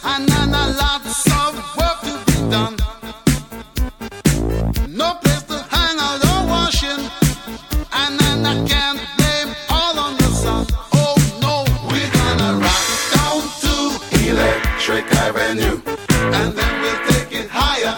and then lots of work to be done. No place to hang out or washing, and then I can't blame all on the sun. Oh no, we're gonna rock down to Electric Avenue, and then we'll take it higher.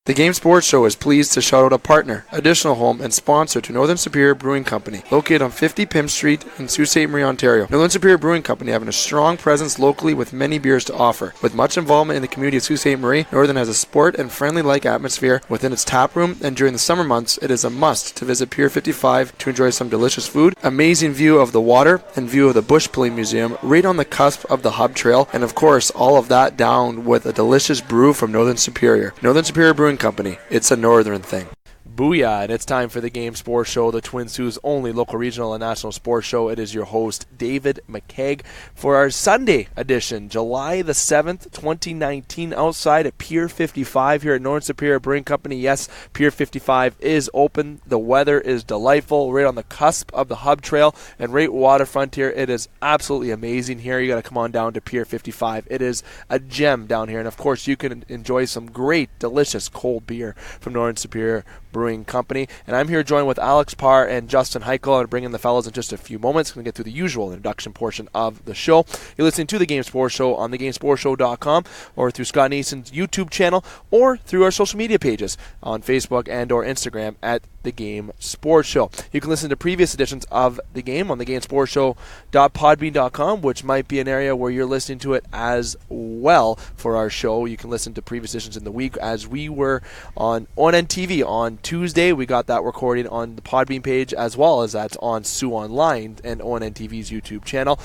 The Game Sports Show is pleased to shout out a partner, additional home, and sponsor to Northern Superior Brewing Company, located on 50 Pym Street in Sault Ste. Marie, Ontario. Northern Superior Brewing Company having a strong presence locally with many beers to offer. With much involvement in the community of Sault Ste. Marie, Northern has a sport and friendly-like atmosphere within its tap room, and during the summer months, it is a must to visit Pier 55 to enjoy some delicious food, amazing view of the water, and view of the Bush Pulling Museum right on the cusp of the Hub Trail, and of course, all of that down with a delicious brew from Northern Superior. Northern Superior Brewing Company. It's a northern thing. Booyah, and it's time for the Game Sports Show, the Twin Sault's only local, regional, and national sports show. It is your host, David McCaig, for our Sunday edition, July the 7th, 2019, outside at Pier 55 here at Northern Superior Brewing Company. Yes, Pier 55 is open. The weather is delightful, right on the cusp of the Hub Trail and right waterfront here. It is absolutely amazing here. You got to come on down to Pier 55. It is a gem down here, and of course, you can enjoy some great, delicious cold beer from Northern Superior Brewing Company. And I'm here joined with Alex, Parr, and Justin Hykel. I'll bring in the fellas in just a few moments. We're going to get through the usual introduction portion of the show. You're listening to The Game Sports Show on thegamesportshow.com or through Scott Nason's YouTube channel or through our social media pages on Facebook and or Instagram at The Game Sports Show. You can listen to previous editions of The Game on thegamesportshow.podbean.com, which might be an area where you're listening to it as well for our show. You can listen to previous editions in the week as we were on ONNTV on Tuesday. We got that recording on the Podbean page as well as that's on Sault Online and ONNTV's YouTube channel.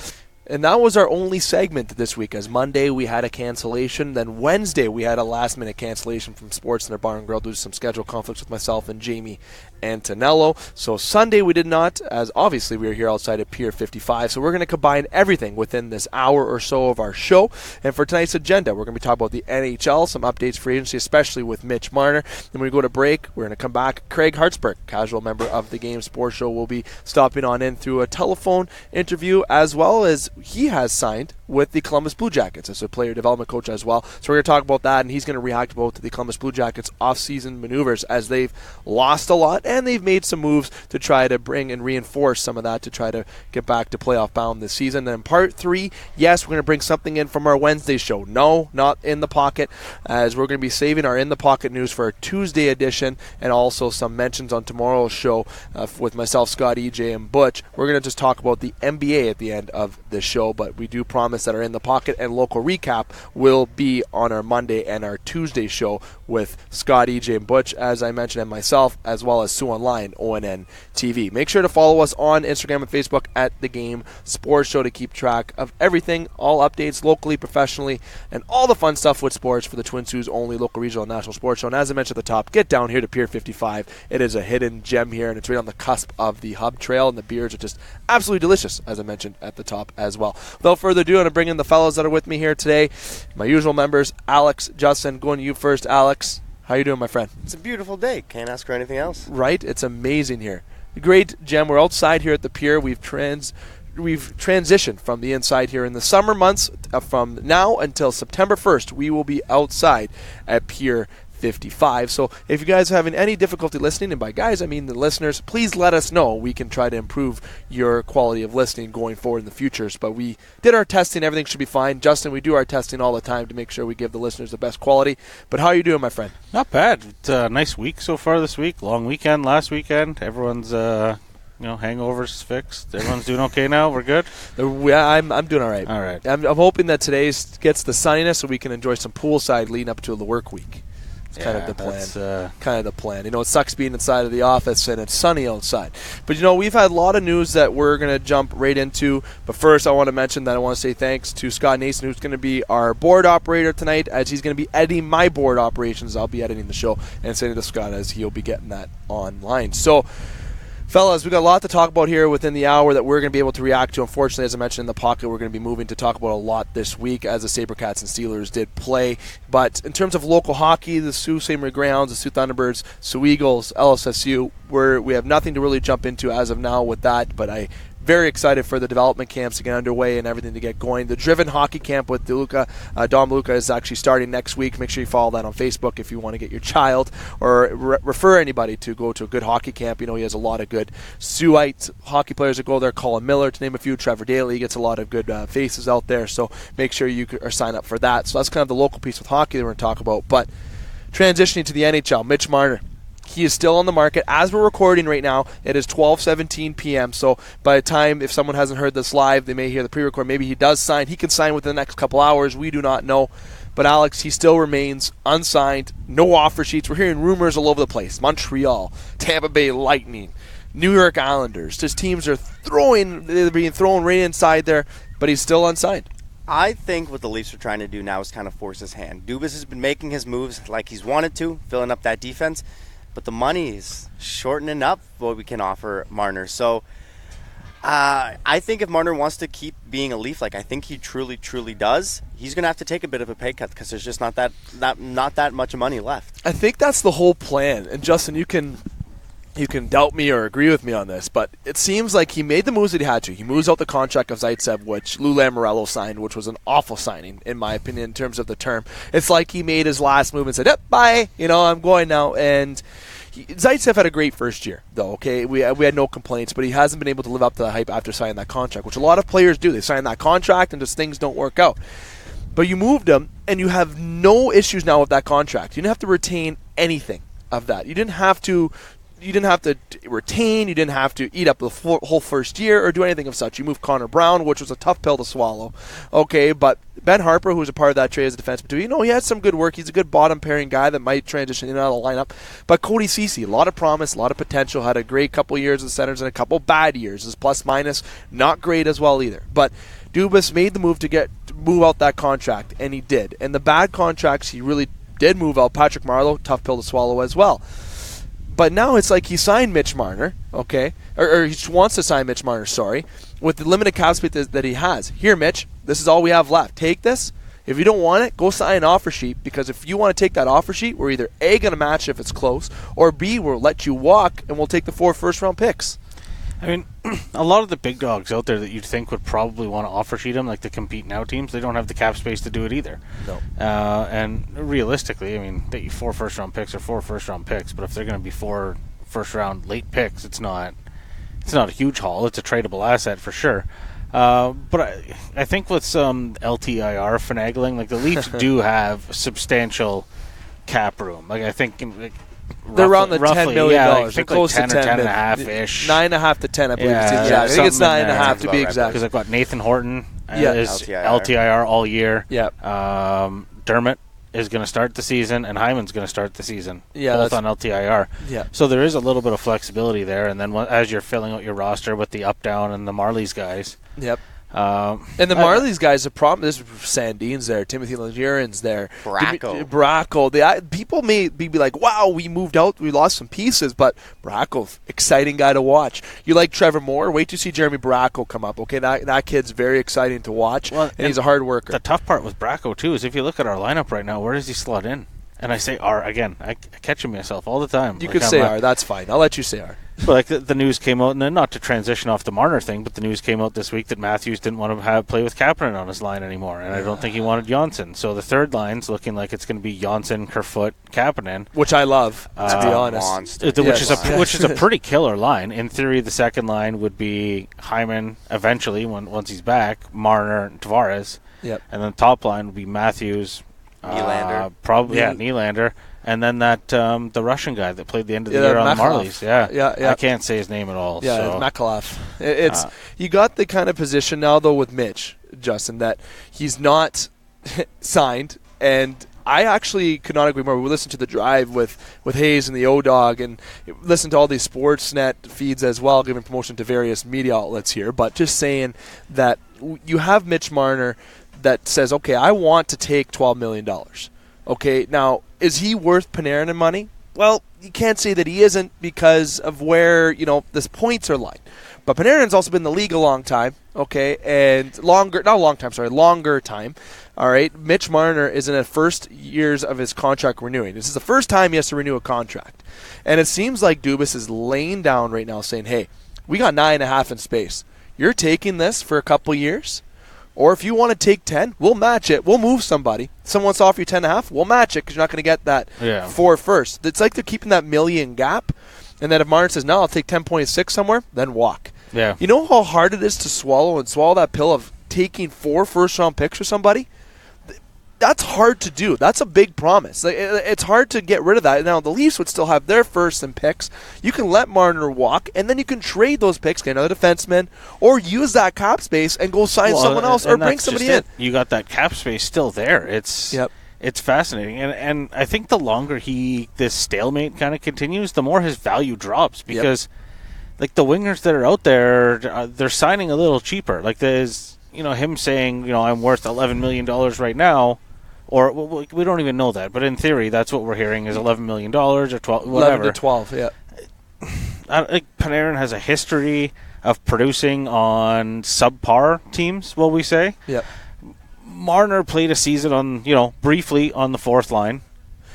And that was our only segment this week, as Monday we had a cancellation. Then Wednesday we had a last-minute cancellation from Sports Center Bar and Grill due to some schedule conflicts with myself and Jamie Antonello. So Sunday we did not, as obviously we were here outside at Pier 55. So we're going to combine everything within this hour or so of our show. And for tonight's agenda, we're going to be talking about the NHL, some updates for agency, especially with Mitch Marner. Then when we go to break, we're going to come back. Craig Hartsburg, casual member of the Game Sports Show, will be stopping on in through a telephone interview, as well as he has signed with the Columbus Blue Jackets as a player development coach as well. So we're going to talk about that, and he's going to react both to the Columbus Blue Jackets off-season maneuvers as they've lost a lot and they've made some moves to try to bring and reinforce some of that to try to get back to playoff bound this season. And in part 3, yes, we're going to bring something in from our Wednesday show. No, not In the Pocket, as we're going to be saving our In the Pocket news for our Tuesday edition, and also some mentions on tomorrow's show with myself, Scott, EJ, and Butch. We're going to just talk about the NBA at the end of the show, but we do promise that our In the Pocket and local recap will be on our Monday and our Tuesday show with Scott, EJ, and Butch, as I mentioned, and myself, as well as Sault Online, ONNTV. Make sure to follow us on Instagram and Facebook at The Game Sports Show to keep track of everything, all updates locally, professionally, and all the fun stuff with sports for the Twin Sault's only local, regional, and national sports show. And as I mentioned at the top, get down here to Pier 55. It is a hidden gem here, and it's right on the cusp of the Hub Trail, and the beers are just absolutely delicious, as I mentioned at the top as well. Without further ado, I'm going to bring in the fellows that are with me here today. My usual members, Alex, Justin, going to you first. Alex, how you doing, my friend? It's a beautiful day. Can't ask for anything else. Right? It's amazing here. Great gem. We're outside here at the Pier. We've transitioned from the inside here in the summer months. From now until September 1st, we will be outside at Pier 55. So if you guys are having any difficulty listening, and by guys I mean the listeners, please let us know. We can try to improve your quality of listening going forward in the futures. But we did our testing. Everything should be fine. Justin, we do our testing all the time to make sure we give the listeners the best quality. But how are you doing, my friend? Not bad. It's a nice week so far this week. Long weekend last weekend. Everyone's hangovers fixed. Everyone's doing okay now. We're good. Yeah, I'm doing all right. All right. I'm hoping that today gets the sunniness so we can enjoy some poolside leading up to the work week. It's kind of the plan. It sucks being inside of the office and it's sunny outside. But, we've had a lot of news that we're going to jump right into. But first, I want to mention that I want to say thanks to Scott Nason, who's going to be our board operator tonight, as he's going to be editing my board operations. I'll be editing the show and sending it to Scott as he'll be getting that online. So, fellas, we've got a lot to talk about here within the hour that we're going to be able to react to. Unfortunately, as I mentioned in the pocket, we're going to be moving to talk about a lot this week as the SaberCats and Steelers did play. But in terms of local hockey, the Sault Ste. Marie Greyhounds, the Sault Thunderbirds, Sault Eagles, LSSU, we have nothing to really jump into as of now with that. But I very excited for the development camps to get underway and everything to get going. The Driven Hockey Camp with Dom Luca is actually starting next week. Make sure you follow that on Facebook if you want to get your child or refer anybody to go to a good hockey camp. He has a lot of good Suite hockey players that go there. Colin Miller, to name a few. Trevor Daley gets a lot of good faces out there. So make sure you are sign up for that. So that's kind of the local piece with hockey that we're going to talk about. But transitioning to the NHL, Mitch Marner. He is still on the market. As we're recording right now, it is 12:17 p.m. So by the time, if someone hasn't heard this live, they may hear the pre-record. Maybe he does sign. He can sign within the next couple hours. We do not know. But Alex, he still remains unsigned. No offer sheets. We're hearing rumors all over the place. Montreal, Tampa Bay Lightning, New York Islanders. Just teams are they're being thrown right inside there, but he's still unsigned. I think what the Leafs are trying to do now is kind of force his hand. Dubas has been making his moves like he's wanted to, filling up that defense. But the money is shortening up what we can offer Marner. So I think if Marner wants to keep being a Leaf, like I think he truly, truly does, he's going to have to take a bit of a pay cut because there's just not that much money left. I think that's the whole plan. And Justin, you can doubt me or agree with me on this, but it seems like he made the moves that he had to. He moves out the contract of Zaitsev, which Lou Lamoriello signed, which was an awful signing, in my opinion, in terms of the term. It's like he made his last move and said, bye, I'm going now. And Zaitsev had a great first year, though, okay? We had no complaints, but he hasn't been able to live up to the hype after signing that contract, which a lot of players do. They sign that contract and just things don't work out. But you moved him, and you have no issues now with that contract. You didn't have to retain anything of that. You didn't have to retain, you didn't have to eat up the whole first year or do anything of such. You moved Connor Brown, which was a tough pill to swallow. Okay, but Ben Harper, who was a part of that trade as a defenseman too, he had some good work. He's a good bottom pairing guy that might transition in and out of the lineup. But Cody Ceci, a lot of promise, a lot of potential, had a great couple years with the Senators and a couple bad years. His plus minus, not great as well either. But Dubas made the move to move out that contract, and he did. And the bad contracts, he really did move out. Patrick Marleau, tough pill to swallow as well. But now it's like he signed Mitch Marner, okay, or he wants to sign Mitch Marner, sorry, with the limited cap space that he has. Here, Mitch, this is all we have left. Take this. If you don't want it, go sign an offer sheet, because if you want to take that offer sheet, we're either A, going to match if it's close, or B, we'll let you walk and we'll take the 4 first-round picks. I mean, a lot of the big dogs out there that you'd think would probably want to offer sheet him, like the compete now teams, they don't have the cap space to do it either. No. And realistically, I mean, that you 4 first-round picks or 4 first-round picks, but if they're going to be 4 first-round late picks, it's not a huge haul. It's a tradable asset for sure. But I think with some LTIR finagling, like the Leafs do have substantial cap room. Like I think. They're around the $10 million. I think close like 10 to 10 or 10.5-ish. 9.5 to 10, I believe. Yeah, I think it's 9.5 to be exact. Because I've got Nathan Horton is LTIR all year. Yep. Dermott is going to start the season, and Hyman's going to start the season. Yeah, both on LTIR. Yeah. So there is a little bit of flexibility there, and then as you're filling out your roster with the up-down and the Marlies guys. Yep. And the Marlies guys, the problem is Sandin's there, Timothy Legeron's there, Bracco. People may be like, wow, we moved out, we lost some pieces, but Bracco, exciting guy to watch. You like Trevor Moore? Wait to see Jeremy Bracco come up. Okay, that kid's very exciting to watch, and he's a hard worker. The tough part with Bracco, too, is if you look at our lineup right now, where does he slot in? And I say R again. I catch myself all the time. You could say R. That's fine. I'll let you say R. But like the news came out, and then not to transition off the Marner thing, but the news came out this week that Matthews didn't want to play with Kapanen on his line anymore, and I don't think he wanted Johnson. So the third line's looking like it's going to be Johnson, Kerfoot, Kapanen, which I love, to be honest. Which is a pretty killer line. In theory, the second line would be Hyman eventually once he's back, Marner, and Tavares. Yep. And then the top line would be Matthews, Nylander, Nylander. And then the Russian guy that played the end of the year on the Marlies. Yeah. I can't say his name at all. Yeah, so. Makalov. You got the kind of position now, though, with Mitch, Justin, that he's not signed. And I actually could not agree more. We listened to The Drive with Hayes and the O-Dog and listened to all these Sportsnet feeds as well, giving promotion to various media outlets here. But just saying that you have Mitch Marner that says, okay, I want to take $12 million. Okay, now, is he worth Panarin money? Well, you can't say that he isn't because of where, the points are lined. But Panarin's also been in the league a long time, okay, and longer time. All right, Mitch Marner is in the first years of his contract renewing. This is the first time he has to renew a contract. And it seems like Dubas is laying down right now saying, hey, we got 9.5 in space. you're taking this for a couple years, or if you want to take 10, we'll match it. We'll move somebody. Someone wants to offer you 10.5, we'll match it because you're not going to get that for first. It's like they're keeping that million gap, and then if Marner says, no, I'll take 10.6 somewhere, then walk. Yeah. You know how hard it is to swallow that pill of taking 4 first-round picks for somebody? That's hard to do. That's a big promise. It's hard to get rid of that. Now, the Leafs would still have their first and picks. You can let Marner walk, and then you can trade those picks, get another defenseman, or use that cap space and go sign someone else or bring somebody in. You got that cap space still there. It's fascinating. And I think the longer this stalemate kind of continues, the more his value drops because like the wingers that are out there, they're signing a little cheaper. Like there's, him saying, I'm worth $11 million right now. Or we don't even know that, but in theory, that's what we're hearing is $11 million or 12, whatever. 11 to 12, yeah. Panarin has a history of producing on subpar teams, will we say? Yeah. Marner played a season on, briefly on the fourth line.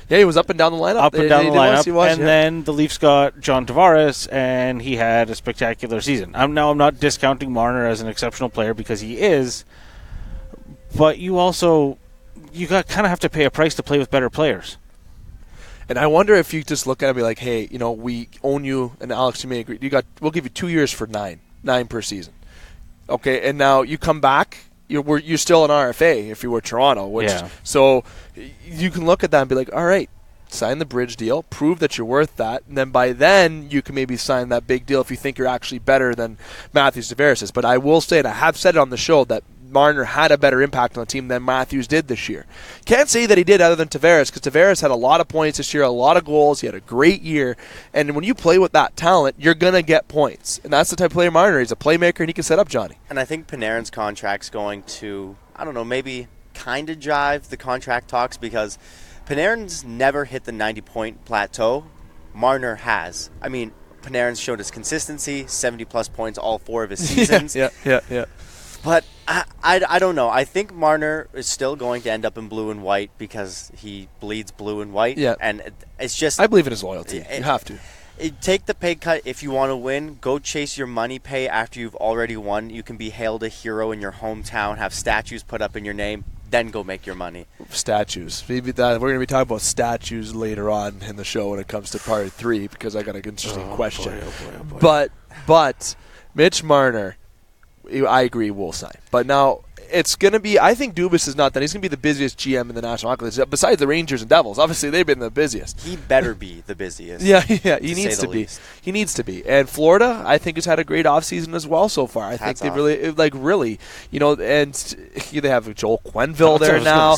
Yeah, he was up and down the lineup. Up and down the lineup. Then the Leafs got John Tavares, and he had a spectacular season. I'm not discounting Marner as an exceptional player because he is, but you kind of have to pay a price to play with better players. And I wonder if you just look at it and be like, hey, we own you, and Alex, you may agree. We'll give you 2 years for nine per season. Okay, and now you come back, you're still an RFA if you were Toronto. So you can look at that and be like, all right, sign the bridge deal, prove that you're worth that, and then by then you can maybe sign that big deal if you think you're actually better than Matthews Tavares is. But I will say, and I have said it on the show, that Marner had a better impact on the team than Matthews did this year. Can't say that he did other than Tavares, because Tavares had a lot of points this year, a lot of goals. He had a great year. And when you play with that talent, you're going to get points. And that's the type of player Marner is. He's a playmaker, and he can set up Johnny. And I think Panarin's contract's going to, maybe kind of drive the contract talks, because Panarin's never hit the 90-point plateau. Marner has. I mean, Panarin's showed his consistency, 70-plus points all 4 of his seasons. Yeah. But I don't know. I think Marner is still going to end up in blue and white because he bleeds blue and white. Yeah. And it's just... I believe in his loyalty. You have to. Take the pay cut if you want to win. Go chase your money pay after you've already won. You can be hailed a hero in your hometown, have statues put up in your name, then go make your money. Statues. Maybe we're going to be talking about statues later on in the show when it comes to part 3, because I got an interesting question. Boy. But Mitch Marner, I agree, will sign. But now it's going to be, I think Dubas is not that. He's going to be the busiest GM in the National Hockey League. Besides the Rangers and Devils. Obviously, they've been the busiest. He better be the busiest. Yeah, he needs to be. Least. He needs to be. And Florida, I think, has had a great offseason as well so far. I think they really, and they have Joel Quenneville there now.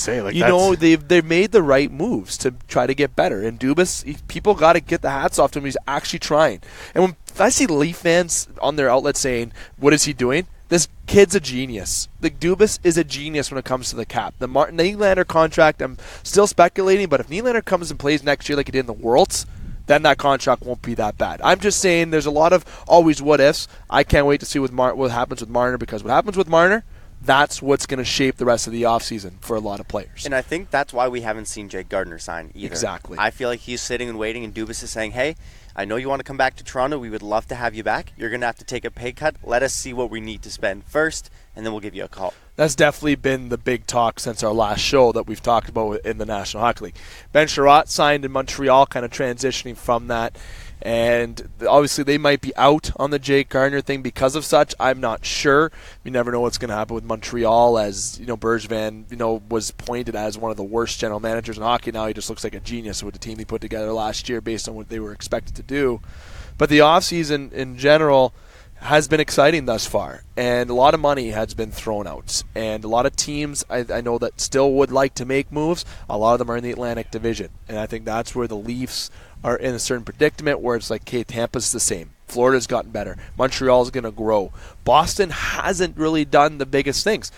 They've made the right moves to try to get better. And Dubas, people got to get the hats off to him. He's actually trying. And when I see Leaf fans on their outlets saying, what is he doing? This kid's a genius. The Dubas is a genius when it comes to the cap. The Nylander contract, I'm still speculating, but if Nylander comes and plays next year like he did in the Worlds, then that contract won't be that bad. I'm just saying there's a lot of always what-ifs. I can't wait to see what happens with Marner, because what happens with Marner, that's what's going to shape the rest of the offseason for a lot of players. And I think that's why we haven't seen Jake Gardiner sign either. Exactly. I feel like he's sitting and waiting, and Dubas is saying, hey, I know you want to come back to Toronto. We would love to have you back. You're going to have to take a pay cut. Let us see what we need to spend first, and then we'll give you a call. That's definitely been the big talk since our last show that we've talked about in the National Hockey League. Ben Sherratt signed in Montreal, kind of transitioning from that. And obviously they might be out on the Jake Gardiner thing because of such. I'm not sure. You never know what's going to happen with Montreal, as Bergevin, was pointed as one of the worst general managers in hockey. Now he just looks like a genius with the team he put together last year based on what they were expected to do. But the offseason in general has been exciting thus far, and a lot of money has been thrown out, and a lot of teams I know that still would like to make moves. A lot of them are in the Atlantic Division, and I think that's where the Leafs are in a certain predicament where it's like, okay, Tampa's the same. Florida's gotten better. Montreal's going to grow. Boston hasn't really done the biggest things.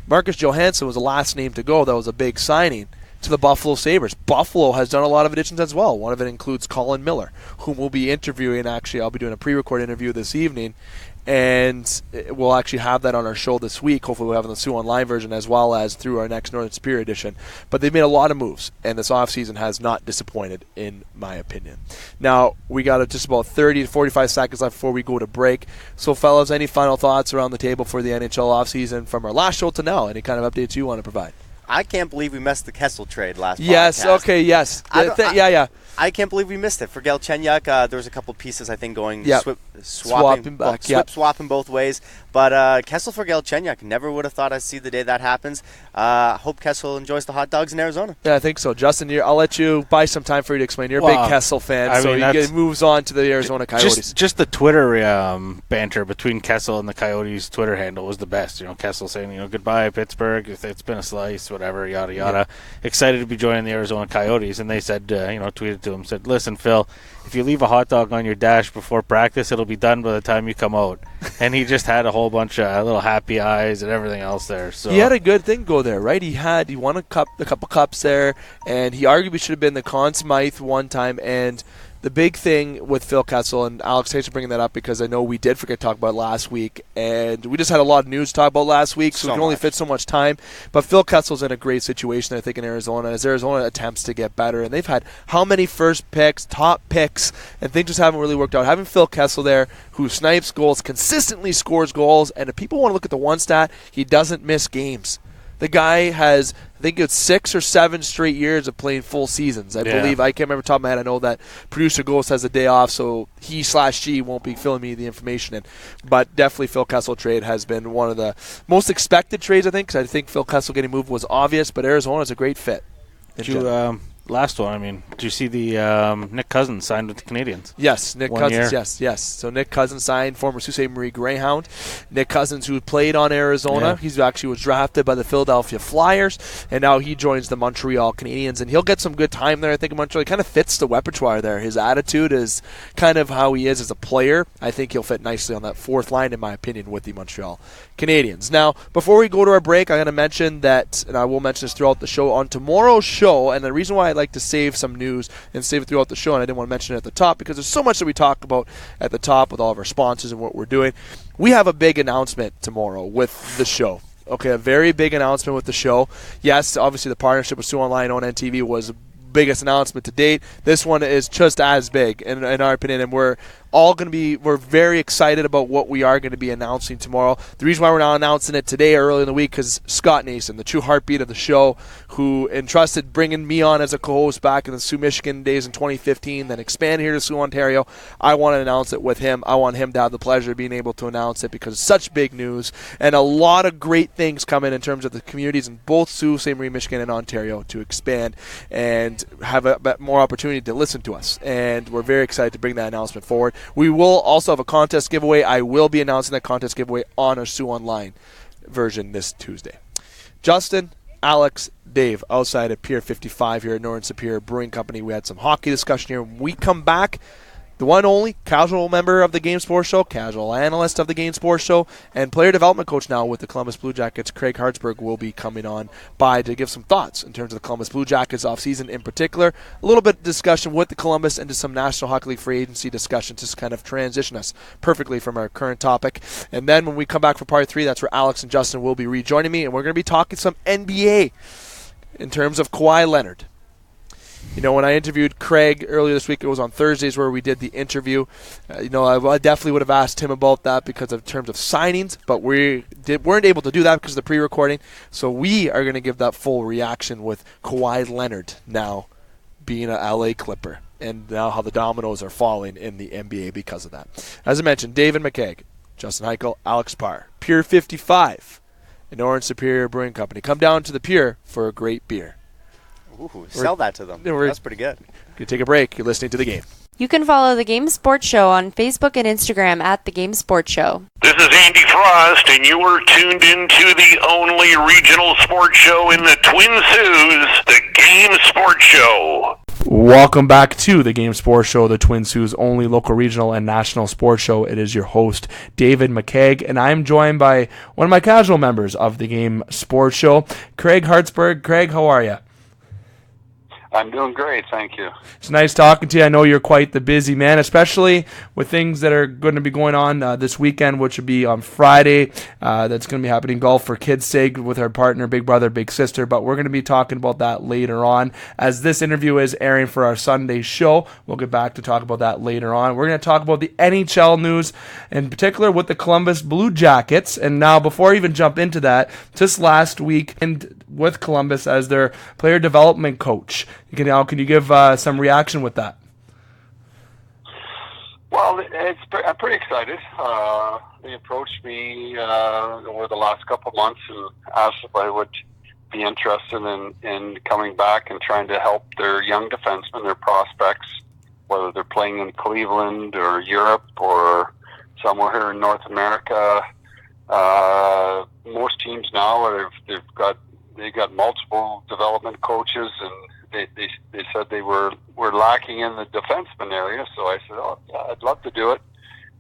Marcus Johansson was the last name to go. That was a big signing to the Buffalo Sabres. Buffalo has done a lot of additions as well. One of it includes Colin Miller, whom we'll be interviewing. Actually, I'll be doing a pre-recorded interview this evening. And we'll actually have that on our show this week. Hopefully we'll have it on the Sault Online version as well as through our next Northern Superior edition. But they've made a lot of moves, and this offseason has not disappointed, in my opinion. Now, we got just about 30 to 45 seconds left before we go to break. So, fellas, any final thoughts around the table for the NHL offseason from our last show to now? Any kind of updates you want to provide? I can't believe we missed the Kessel trade last Yes, podcast. okay, yes. I can't believe we missed it. For Galchenyuk, there was a couple pieces, I think, going swapping back. Swapping both ways. But Kessel for Galchenyuk, never would have thought I'd see the day that happens. Hope Kessel enjoys the hot dogs in Arizona. Yeah, I think so. Justin, I'll let you buy some time for you to explain. You're a big Kessel fan, he moves on to the Arizona Coyotes. Just the Twitter banter between Kessel and the Coyotes' Twitter handle was the best. Kessel saying, goodbye, Pittsburgh. It's been a slice, whatever, yada, yada. Yeah. Excited to be joining the Arizona Coyotes. And they said, tweeted to him, said, listen, Phil, if you leave a hot dog on your dash before practice, it'll be done by the time you come out. And he just had a whole bunch of little happy eyes and everything else there. So he had a good thing go there, right? He won a couple cups there, and he arguably should have been the Conn Smythe one time. And the big thing with Phil Kessel, and Alex, thanks for bringing that up because I know we did forget to talk about it last week, and we just had a lot of news to talk about last week, so we can only fit so much time. But Phil Kessel's in a great situation, I think, in Arizona, as Arizona attempts to get better. And they've had how many first picks, top picks, and things just haven't really worked out. Having Phil Kessel there, who snipes goals, consistently scores goals, and if people want to look at the one stat, he doesn't miss games. The guy has, I think it's 6 or 7 straight years of playing full seasons. I believe, I can't remember off the top of my head. I know that producer Ghost has a day off, so he/she won't be filling me the information in. But definitely Phil Kessel trade has been one of the most expected trades, I think, because I think Phil Kessel getting moved was obvious, but Arizona's a great fit. Last one, did you see the Nick Cousins signed with the Canadiens? Yes, Nick Cousins, yes. So Nick Cousins signed, former Sault Ste. Marie Greyhound. Nick Cousins, who played on Arizona, he actually was drafted by the Philadelphia Flyers, and now he joins the Montreal Canadiens, and he'll get some good time there, I think, in Montreal. He kind of fits the repertoire there. His attitude is kind of how he is as a player. I think he'll fit nicely on that fourth line, in my opinion, with the Montreal Canadiens. Now, before we go to our break, I'm going to mention that, and I will mention this throughout the show, on tomorrow's show, and the reason why I'd like to save some news and save it throughout the show, and I didn't want to mention it at the top because there's so much that we talk about at the top with all of our sponsors and what we're doing. We have a big announcement tomorrow with the show. Okay, a very big announcement with the show. Yes, obviously the partnership with Sault Online on ONNTV was the biggest announcement to date. This one is just as big in our opinion, and we're very excited about what we are going to be announcing tomorrow. The reason why we're not announcing it today or early in the week because Scott Nason, the true heartbeat of the show, who entrusted bringing me on as a co-host back in the Sault, Michigan days in 2015, then expanded here to Sault, Ontario. I want to announce it with him. I want him to have the pleasure of being able to announce it because it's such big news and a lot of great things coming in terms of the communities in both Sault Ste. Marie, Michigan and Ontario to expand and have a bit more opportunity to listen to us. And we're very excited to bring that announcement forward. We will also have a contest giveaway. I will be announcing that contest giveaway on our Sault Online version this Tuesday. Justin, Alex, Dave, outside at Pier 55 here at Northern Superior Brewing Company. We had some hockey discussion here. When we come back, the one only casual member of the Game Sports Show, casual analyst of the Game Sports Show, and player development coach now with the Columbus Blue Jackets, Craig Hartsburg, will be coming on by to give some thoughts in terms of the Columbus Blue Jackets offseason in particular. A little bit of discussion with the Columbus and just some National Hockey League free agency discussion to kind of transition us perfectly from our current topic. And then when we come back for part 3, that's where Alex and Justin will be rejoining me, and we're going to be talking some NBA in terms of Kawhi Leonard. When I interviewed Craig earlier this week, it was on Thursdays where we did the interview. I definitely would have asked him about that because of terms of signings, but weren't able to do that because of the pre-recording. So we are going to give that full reaction with Kawhi Leonard now being an LA Clipper and now how the dominoes are falling in the NBA because of that. As I mentioned, David McCaig, Justin Hykel, Alex Parr, Pier 55, and Northern Superior Brewing Company. Come down to the Pier for a great beer. Ooh, sell that to them. That's pretty good. You take a break. You're listening to The Game. You can follow The Game Sports Show on Facebook and Instagram at The Game Sports Show. This is Andy Frost, and you are tuned into the only regional sports show in the Twin Saults, The Game Sports Show. Welcome back to the Game Sports Show, the Twin Saults' only local, regional, and national sports show. It is your host, David McCaig, and I'm joined by one of my casual members of the Game Sports Show, Craig Hartsburg. Craig, how are you? I'm doing great, thank you. It's nice talking to you. I know you're quite the busy man, especially with things that are going to be going on this weekend, which would be on Friday. That's going to be happening, Golf for Kids' Sake, with our partner, Big Brother, Big Sister. But we're going to be talking about that later on. As this interview is airing for our Sunday show, we'll get back to talk about that later on. We're going to talk about the NHL news, in particular with the Columbus Blue Jackets. And now, before I even jump into that, just last week with Columbus as their player development coach, can you give some reaction with that? Well, I'm pretty excited. They approached me over the last couple of months and asked if I would be interested in coming back and trying to help their young defensemen, their prospects, whether they're playing in Cleveland or Europe or somewhere here in North America. Most teams now they've got multiple development coaches, and they said they were lacking in the defenseman area. So I said, "Oh, yeah, I'd love to do it,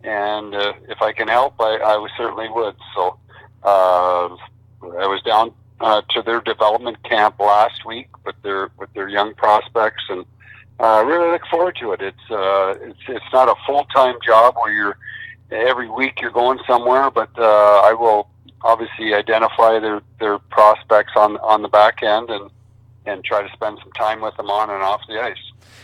and if I can help, I certainly would." So I was down to their development camp last week with their young prospects, and really look forward to it. It's not a full-time job where every week you're going somewhere, but I will obviously identify their prospects on the back end and try to spend some time with them on and off the ice.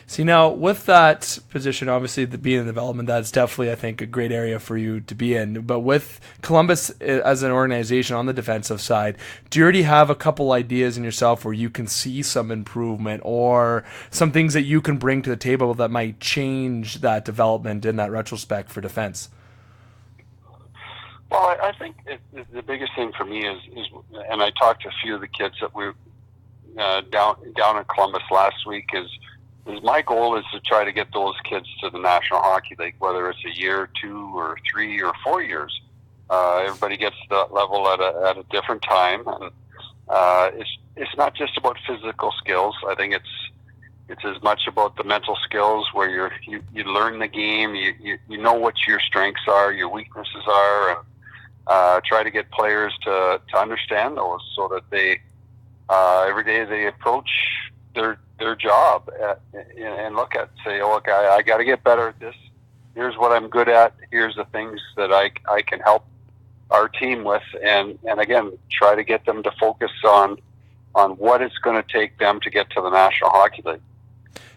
See, now, with that position, obviously, being in development, that's definitely, I think, a great area for you to be in. But with Columbus as an organization on the defensive side, do you already have a couple ideas in yourself where you can see some improvement or some things that you can bring to the table that might change that development in that retrospect for defense? Well, I think the biggest thing for me is, and I talked to a few of the kids that we down in Columbus last week, is my goal is to try to get those kids to the National Hockey League, whether it's a year, 2 or 3 or 4 years. Everybody gets to that level at a different time, and it's not just about physical skills. I think it's as much about the mental skills, where you learn the game, you know what your strengths are, your weaknesses are, and try to get players to understand those, so that they every day they approach their job and say, oh, okay, I got to get better at this. Here's what I'm good at. Here's the things that I can help our team with, and again, try to get them to focus on what it's going to take them to get to the National Hockey League.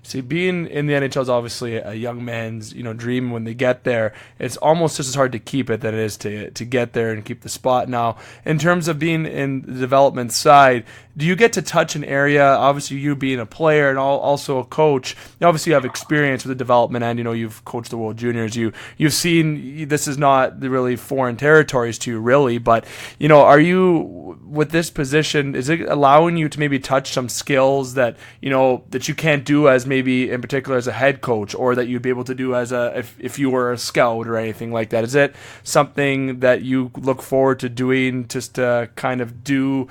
See, being in the NHL is obviously a young man's, dream. When they get there, it's almost just as hard to keep it than it is to get there and keep the spot. Now, in terms of being in the development side, do you get to touch an area? Obviously, you being a player and also a coach, you obviously have experience with the development, and you've coached the World Juniors. You've seen this is not really foreign territories to you, really. But are you, with this position, is it allowing you to maybe touch some skills that that you can't do as maybe in particular as a head coach, or that you'd be able to do as if you were a scout or anything like that? Is it something that you look forward to doing, just to kind of do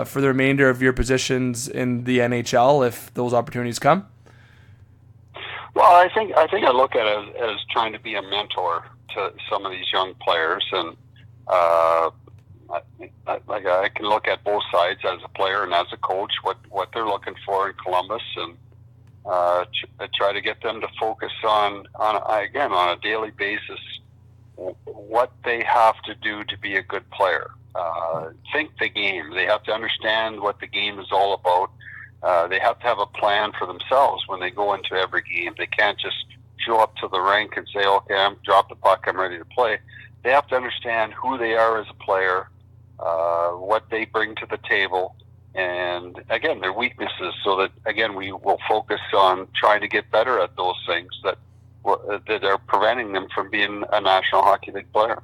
for the remainder of your positions in the NHL if those opportunities come? Well, I think I look at it as trying to be a mentor to some of these young players, and I can look at both sides as a player and as a coach, what they're looking for in Columbus, and try to get them to focus on a daily basis what they have to do to be a good player. Think the game. They have to understand what the game is all about. They have to have a plan for themselves when they go into every game. They can't just show up to the rink and say, okay, I'm drop the puck, I'm ready to play. They have to understand who they are as a player, what they bring to the table, and again, their weaknesses, so that again we will focus on trying to get better at those things that are preventing them from being a National Hockey League player.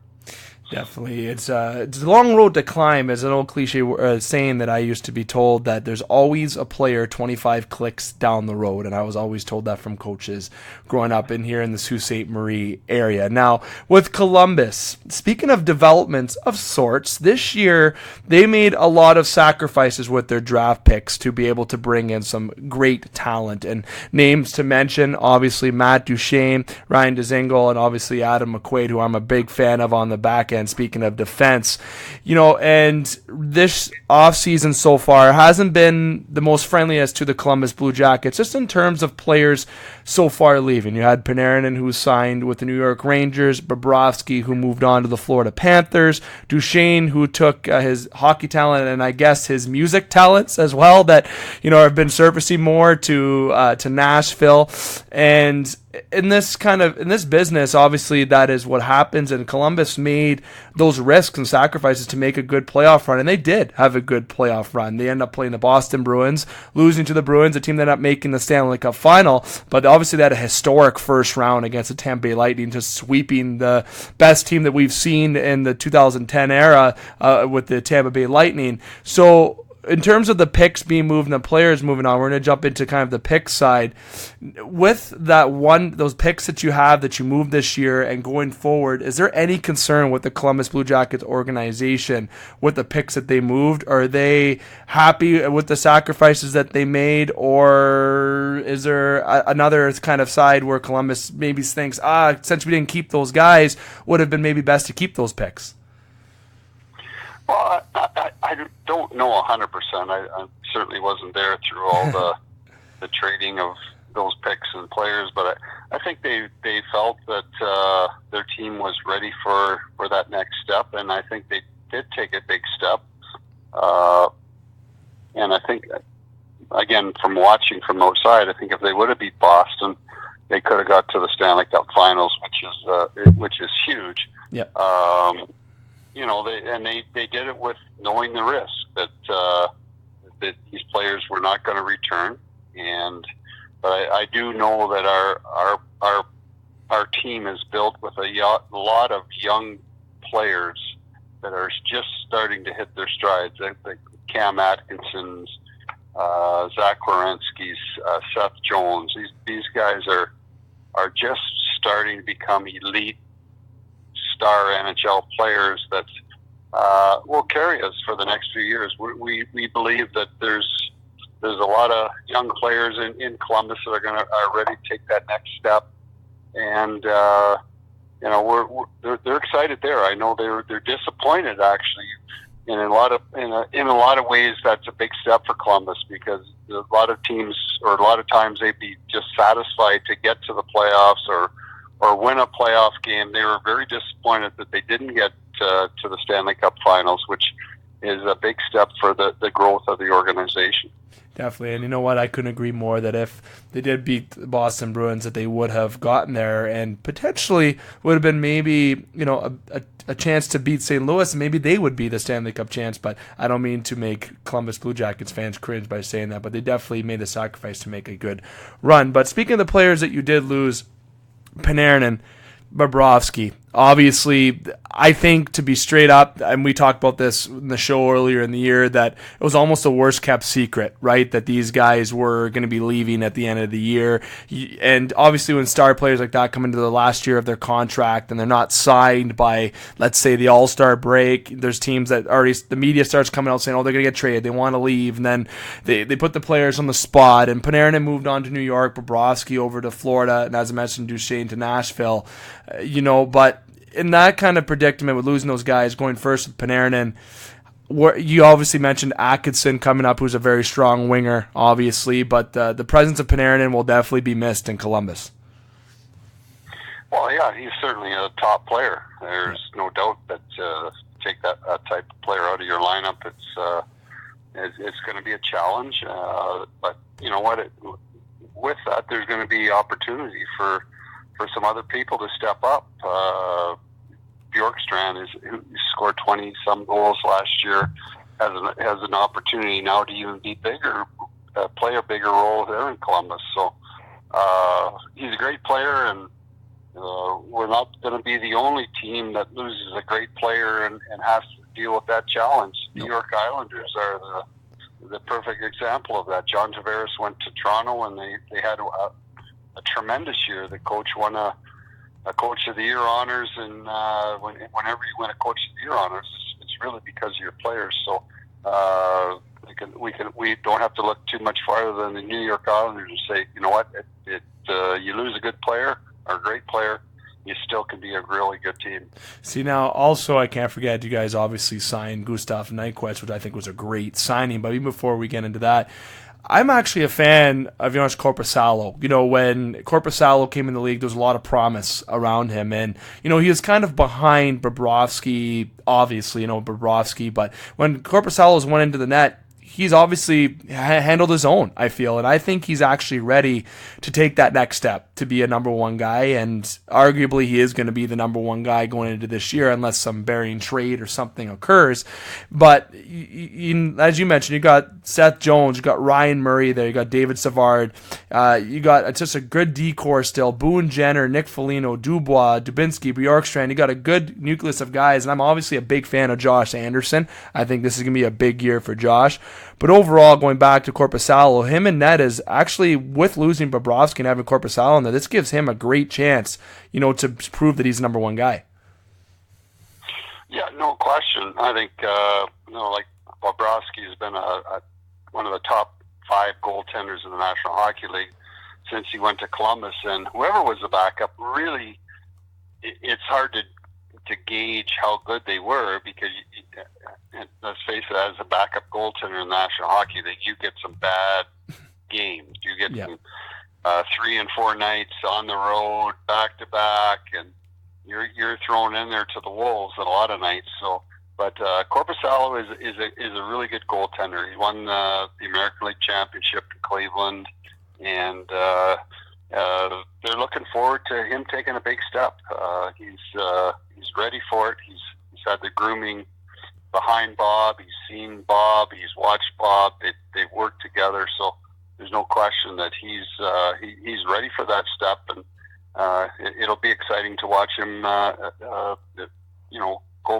Definitely. It's a long road to climb, as an old cliche saying that I used to be told, that there's always a player 25 clicks down the road, and I was always told that from coaches growing up in here in the Sault Ste. Marie area. Now, with Columbus, speaking of developments of sorts, this year they made a lot of sacrifices with their draft picks to be able to bring in some great talent, and names to mention, obviously Matt Duchene, Ryan Dzingel, and obviously Adam McQuaid, who I'm a big fan of on the back end weekend, speaking of defense. And this offseason so far hasn't been the most friendliest to the Columbus Blue Jackets, just in terms of players so far leaving. You had Panarin, who signed with the New York Rangers, Bobrovsky, who moved on to the Florida Panthers, Duchesne, who took his hockey talent and I guess his music talents as well that, have been surfacing more to Nashville. And in this business, obviously that is what happens, and Columbus made those risks and sacrifices to make a good playoff run, and they did have a good playoff run. They end up playing the Boston Bruins, losing to the Bruins, a team that ended up making the Stanley Cup final, but obviously they had a historic first round against the Tampa Bay Lightning, just sweeping the best team that we've seen in the 2010 era with the Tampa Bay Lightning. So in terms of the picks being moved and the players moving on, we're going to jump into kind of the pick side. With those picks that you have that you moved this year and going forward, is there any concern with the Columbus Blue Jackets organization with the picks that they moved? Are they happy with the sacrifices that they made, or is there another kind of side where Columbus maybe thinks, since we didn't keep those guys, would have been maybe best to keep those picks? Well, I don't know 100%. I certainly wasn't there through all the trading of those picks and players, but I think they felt that their team was ready for that next step, and I think they did take a big step. And I think, again, from watching from outside, I think if they would have beat Boston, they could have got to the Stanley Cup Finals, which is huge. Yeah. They did it with knowing the risk that these players were not going to return, but I do know that our team is built with a lot of young players that are just starting to hit their strides. Like Cam Atkinson's, Zach Werenski's, Seth Jones. These guys are just starting to become elite star NHL players that will carry us for the next few years. We believe that there's a lot of young players in Columbus that are ready to take that next step, and they're excited there. I know they're disappointed actually. And in a lot of ways, that's a big step for Columbus, because a lot of teams, or a lot of times, they'd be just satisfied to get to the playoffs or win a playoff game. They were very disappointed that they didn't get to the Stanley Cup Finals, which is a big step for the growth of the organization. Definitely, and you know what? I couldn't agree more that if they did beat the Boston Bruins, that they would have gotten there and potentially would have been maybe a chance to beat St. Louis, and maybe they would be the Stanley Cup chance. But I don't mean to make Columbus Blue Jackets fans cringe by saying that, but they definitely made the sacrifice to make a good run. But speaking of the players that you did lose, Panarin and Bobrovsky, obviously, I think, to be straight up, and we talked about this in the show earlier in the year, that it was almost a worst kept secret, right? That these guys were going to be leaving at the end of the year. And obviously when star players like that come into the last year of their contract and they're not signed by, let's say, the All-Star break, there's teams that already, the media starts coming out saying, they're going to get traded, they want to leave, and then they put the players on the spot. And Panarin had moved on to New York, Bobrovsky over to Florida, and as I mentioned, Duchesne to Nashville. But in that kind of predicament with losing those guys, going first with Panarin, you obviously mentioned Atkinson coming up, who's a very strong winger, obviously, but the presence of Panarin will definitely be missed in Columbus. Well, yeah, he's certainly a top player. There's no doubt that take that type of player out of your lineup, it's going to be a challenge. But you know what? With that, there's going to be opportunity for some other people to step up. Bjorkstrand, who scored 20-some goals last year, has an opportunity now to even be bigger, play a bigger role there in Columbus. So he's a great player, and we're not going to be the only team that loses a great player and has to deal with that challenge. New York Islanders are the perfect example of that. John Tavares went to Toronto, and they had a tremendous year. The coach won a Coach of the Year honors, and whenever you win a Coach of the Year honors, it's really because of your players. So we don't have to look too much farther than the New York Islanders and say, you know what, you lose a good player or a great player, you still can be a really good team. See, now, also, I can't forget, you guys obviously signed Gustav Nyquist, which I think was a great signing. But even before we get into that, I'm actually a fan of Jonas Korpisalo. When Korpisalo came in the league, there was a lot of promise around him. And, he was kind of behind Bobrovsky, obviously, Bobrovsky. But when Korpisalo went into the net, he's obviously handled his own, I feel. And I think he's actually ready to take that next step to be a number one guy. And arguably he is going to be the number one guy going into this year unless some bearing trade or something occurs. But as you mentioned, you got Seth Jones, you got Ryan Murray there, you got David Savard. You got just a good decor still. Boone Jenner, Nick Foligno, Dubois, Dubinsky, Bjorkstrand. You got a good nucleus of guys. And I'm obviously a big fan of Josh Anderson. I think this is going to be a big year for Josh. But overall, going back to Korpisalo, him and Ned is actually, with losing Bobrovsky and having Korpisalo in there, this gives him a great chance, to prove that he's the number one guy. Yeah, no question. I think, like Bobrovsky has been one of the top 5 goaltenders in the National Hockey League since he went to Columbus. And whoever was the backup, really, it's hard to gauge how good they were because, let's face it, as a backup goaltender in the National Hockey League, you get some bad games. You get some 3 and 4 nights on the road, back to back, and you're thrown in there to the wolves at a lot of nights. So, but Korpisalo is a really good goaltender. He won the American League Championship in Cleveland, and they're looking forward to him taking a big step. He's ready for it. He's had the grooming behind Bob. He's seen Bob. He's watched Bob. They've worked together. So there's no question that he's ready for that step, and it'll be exciting to watch him. Go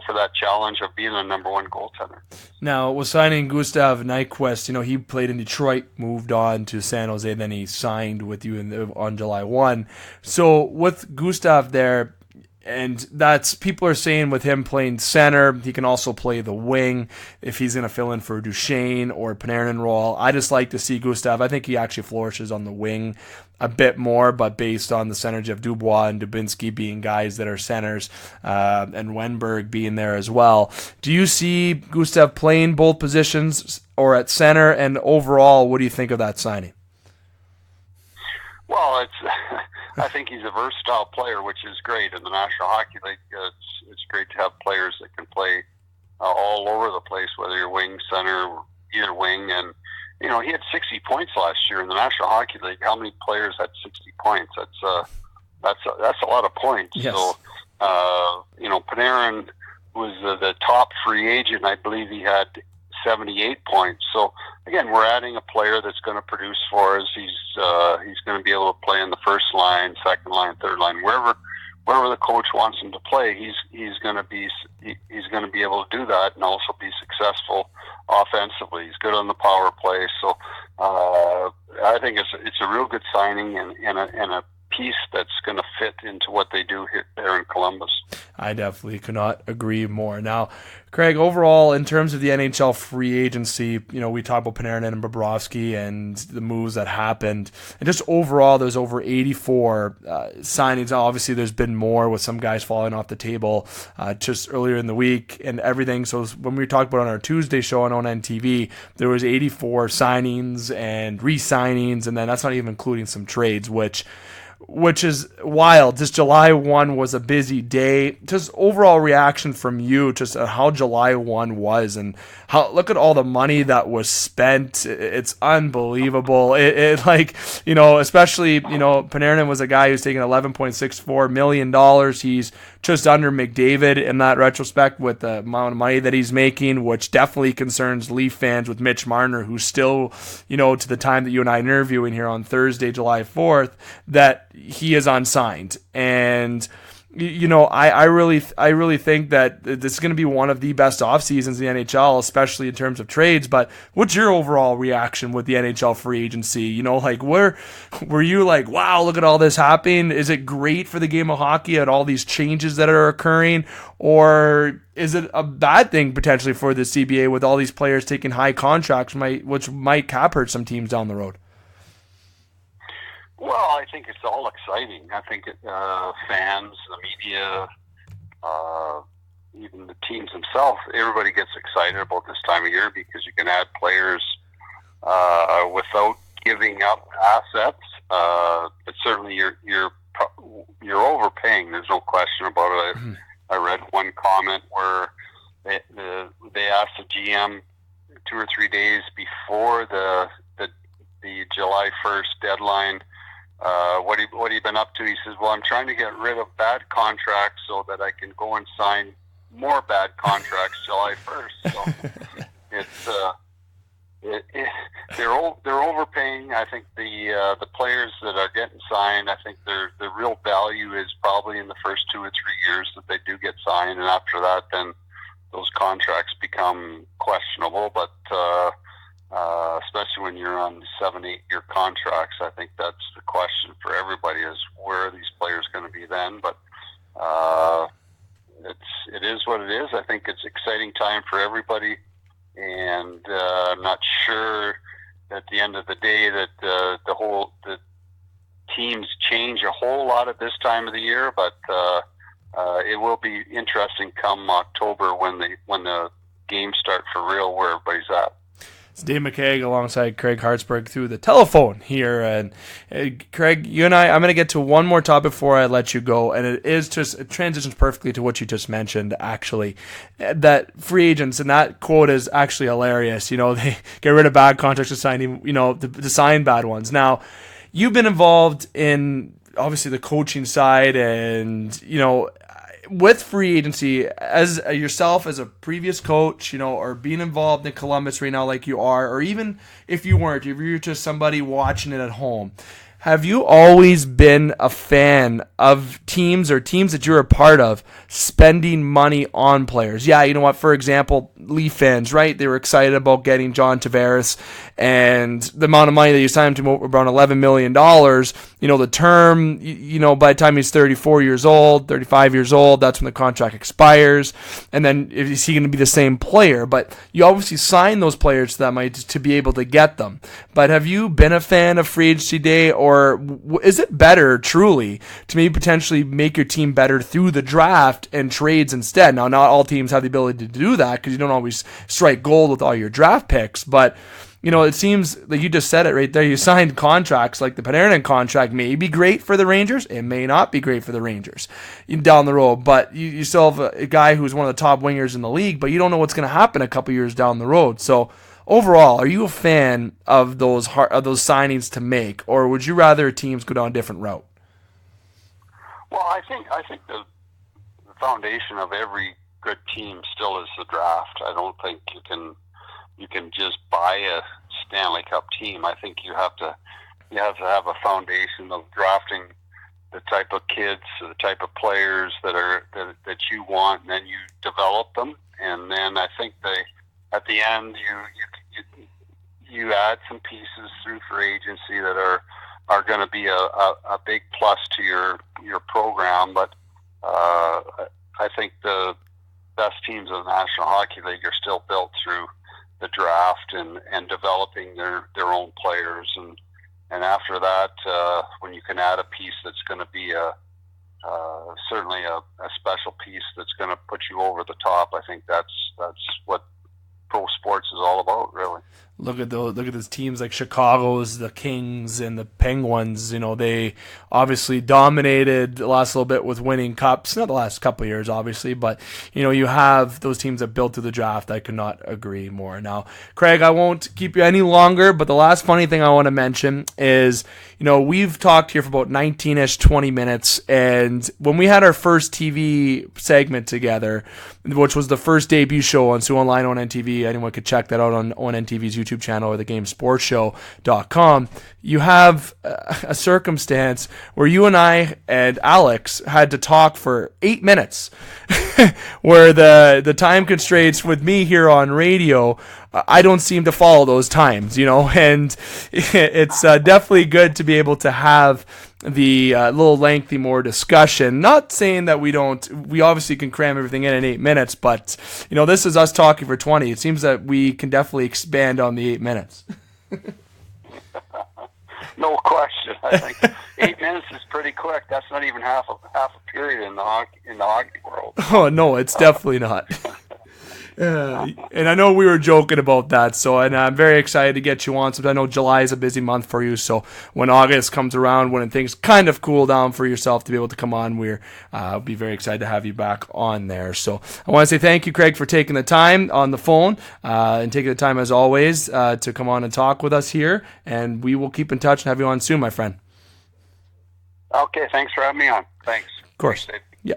for that challenge of being a number one goaltender. Now, with signing Gustav Nyquist, he played in Detroit, moved on to San Jose, then he signed with you on July 1. So with Gustav there, and that's, people are saying with him playing center, he can also play the wing if he's going to fill in for Duchesne or Panarin role. I just like to see Gustav. I think he actually flourishes on the wing a bit more, but based on the synergy of Dubois and Dubinsky being guys that are centers, and Wenberg being there as well. Do you see Gustav playing both positions or at center? And overall, what do you think of that signing? Well, I think he's a versatile player, which is great in the National Hockey League. It's great to have players that can play all over the place, whether you're wing, center, either wing. And he had 60 points last year in the National Hockey League. How many players had 60 points? That's a lot of points. Yes. So Panarin was the top free agent. I believe he had 78 points. So again, we're adding a player that's going to produce for us. He's going to be able to play in the first line, second line, third line, wherever the coach wants him to play. He's going to be able to do that and also be successful offensively. He's good on the power play. So I think it's a real good signing and a piece that's going to fit into what they do here there in Columbus. I definitely could not agree more. Now, Craig, overall, in terms of the NHL free agency, we talked about Panarin and Bobrovsky and the moves that happened. And just overall, there's over 84 signings. Now, obviously, there's been more with some guys falling off the table just earlier in the week and everything. So when we talked about on our Tuesday show on ONNTV, there was 84 signings and re-signings, and then that's not even including some trades, which is wild. Just July 1 was a busy day. Just overall reaction from you, just how July 1 was, and how, look at all the money that was spent. It's unbelievable. Especially, Panarin was a guy who's taking $11.64 million. He's just under McDavid in that retrospect with the amount of money that he's making, which definitely concerns Leaf fans with Mitch Marner, who's still, to the time that you and I are interviewing here on Thursday, July 4th, that he is unsigned. And I really think that this is going to be one of the best off seasons in the NHL, especially in terms of trades. But what's your overall reaction with the NHL free agency? Where were you like, wow, look at all this happening? Is it great for the game of hockey at all these changes that are occurring, or is it a bad thing potentially for the CBA with all these players taking high contracts, which might cap hurt some teams down the road? Well, I think it's all exciting. I think fans, the media, even the teams themselves, everybody gets excited about this time of year because you can add players without giving up assets. But certainly you're overpaying. There's no question about it. I read one comment where they asked the GM 2 or 3 days before the July 1st deadline, what have you been up to? He says, well, I'm trying to get rid of bad contracts so that I can go and sign more bad contracts July 1st. So they're overpaying. I think the players that are getting signed, I think the real value is probably in the first 2 or 3 years that they do get signed, and after that, then those contracts become questionable. But especially when you're on 7-8 year contracts, I think that's the question for everybody: is where are these players going to be then? But it is what it is. I think it's an exciting time for everybody. And I'm not sure at the end of the day that the teams change a whole lot at this time of the year, but it will be interesting come October when the games start for real, where everybody's at. It's Dave McCaig alongside Craig Hartsburg through the telephone here. And Craig, you and I'm going to get to one more topic before I let you go. And it transitions perfectly to what you just mentioned, actually. That free agents, and that quote is actually hilarious. You know, they get rid of bad contracts to sign, to sign bad ones. Now, you've been involved in, obviously, the coaching side and, with free agency, as yourself as a previous coach, or being involved in Columbus right now like you are, or even if you weren't, if you're just somebody watching it at home, have you always been a fan of teams or teams that you're a part of spending money on players? Yeah, you know what? For example, Leaf fans, right? They were excited about getting John Tavares, and the amount of money that you signed him to, around $11 million. The term, by the time he's 34 years old, 35 years old, that's when the contract expires. And then is he going to be the same player? But you obviously sign those players to that money to be able to get them. But have you been a fan of free agency day, or is it better truly to maybe potentially make your team better through the draft and trades instead? Now, not all teams have the ability to do that because you don't always strike gold with all your draft picks, but it seems like you just said it right there. You signed contracts like the Panarin contract may be great for the Rangers. It may not be great for the Rangers down the road, but you still have a guy who's one of the top wingers in the league, but you don't know what's going to happen a couple years down the road. So overall, are you a fan of those signings to make, or would you rather teams go down a different route? Well, I think the foundation of every good team still is the draft. I don't think you can just buy a Stanley Cup team. I think you have to have a foundation of drafting the type of kids, the type of players that you want, and then you develop them. And then I think at the end you add some pieces through free agency that are going to be a big plus to your program. But I think the best teams in the National Hockey League are still built through the draft and developing their own players, and after that, when you can add a piece that's going to be certainly a special piece that's going to put you over the top, I think that's what pro sports is all about, really. Look at those teams like Chicago's, the Kings, and the Penguins. They obviously dominated the last little bit with winning cups. Not the last couple of years, obviously, but you have those teams that built through the draft. I could not agree more. Now, Craig, I won't keep you any longer, but the last funny thing I want to mention is, we've talked here for about 19-ish, 20 minutes, and when we had our first TV segment together, which was the first debut show on Sault Online ONNTV, anyone could check that out on ONNTV's YouTube channel or thegamesportshow.com, you have a circumstance where you and I and Alex had to talk for 8 minutes where the time constraints with me here on radio, I don't seem to follow those times, and it's definitely good to be able to have the little lengthy more discussion. Not saying that we obviously can cram everything in 8 minutes, but this is us talking for 20. It seems that we can definitely expand on the 8 minutes. No question. I think 8 minutes is pretty quick. That's not even half a period in the hockey world. Oh no, it's definitely not. And I know we were joking about that, and I'm very excited to get you on. So I know July is a busy month for you, so when August comes around, when things kind of cool down for yourself to be able to come on, we'll be very excited to have you back on there. So I want to say thank you, Craig, for taking the time on the phone and taking the time, as always, to come on and talk with us here, and we will keep in touch and have you on soon, my friend. Okay, thanks for having me on. Thanks. Of course. Yeah.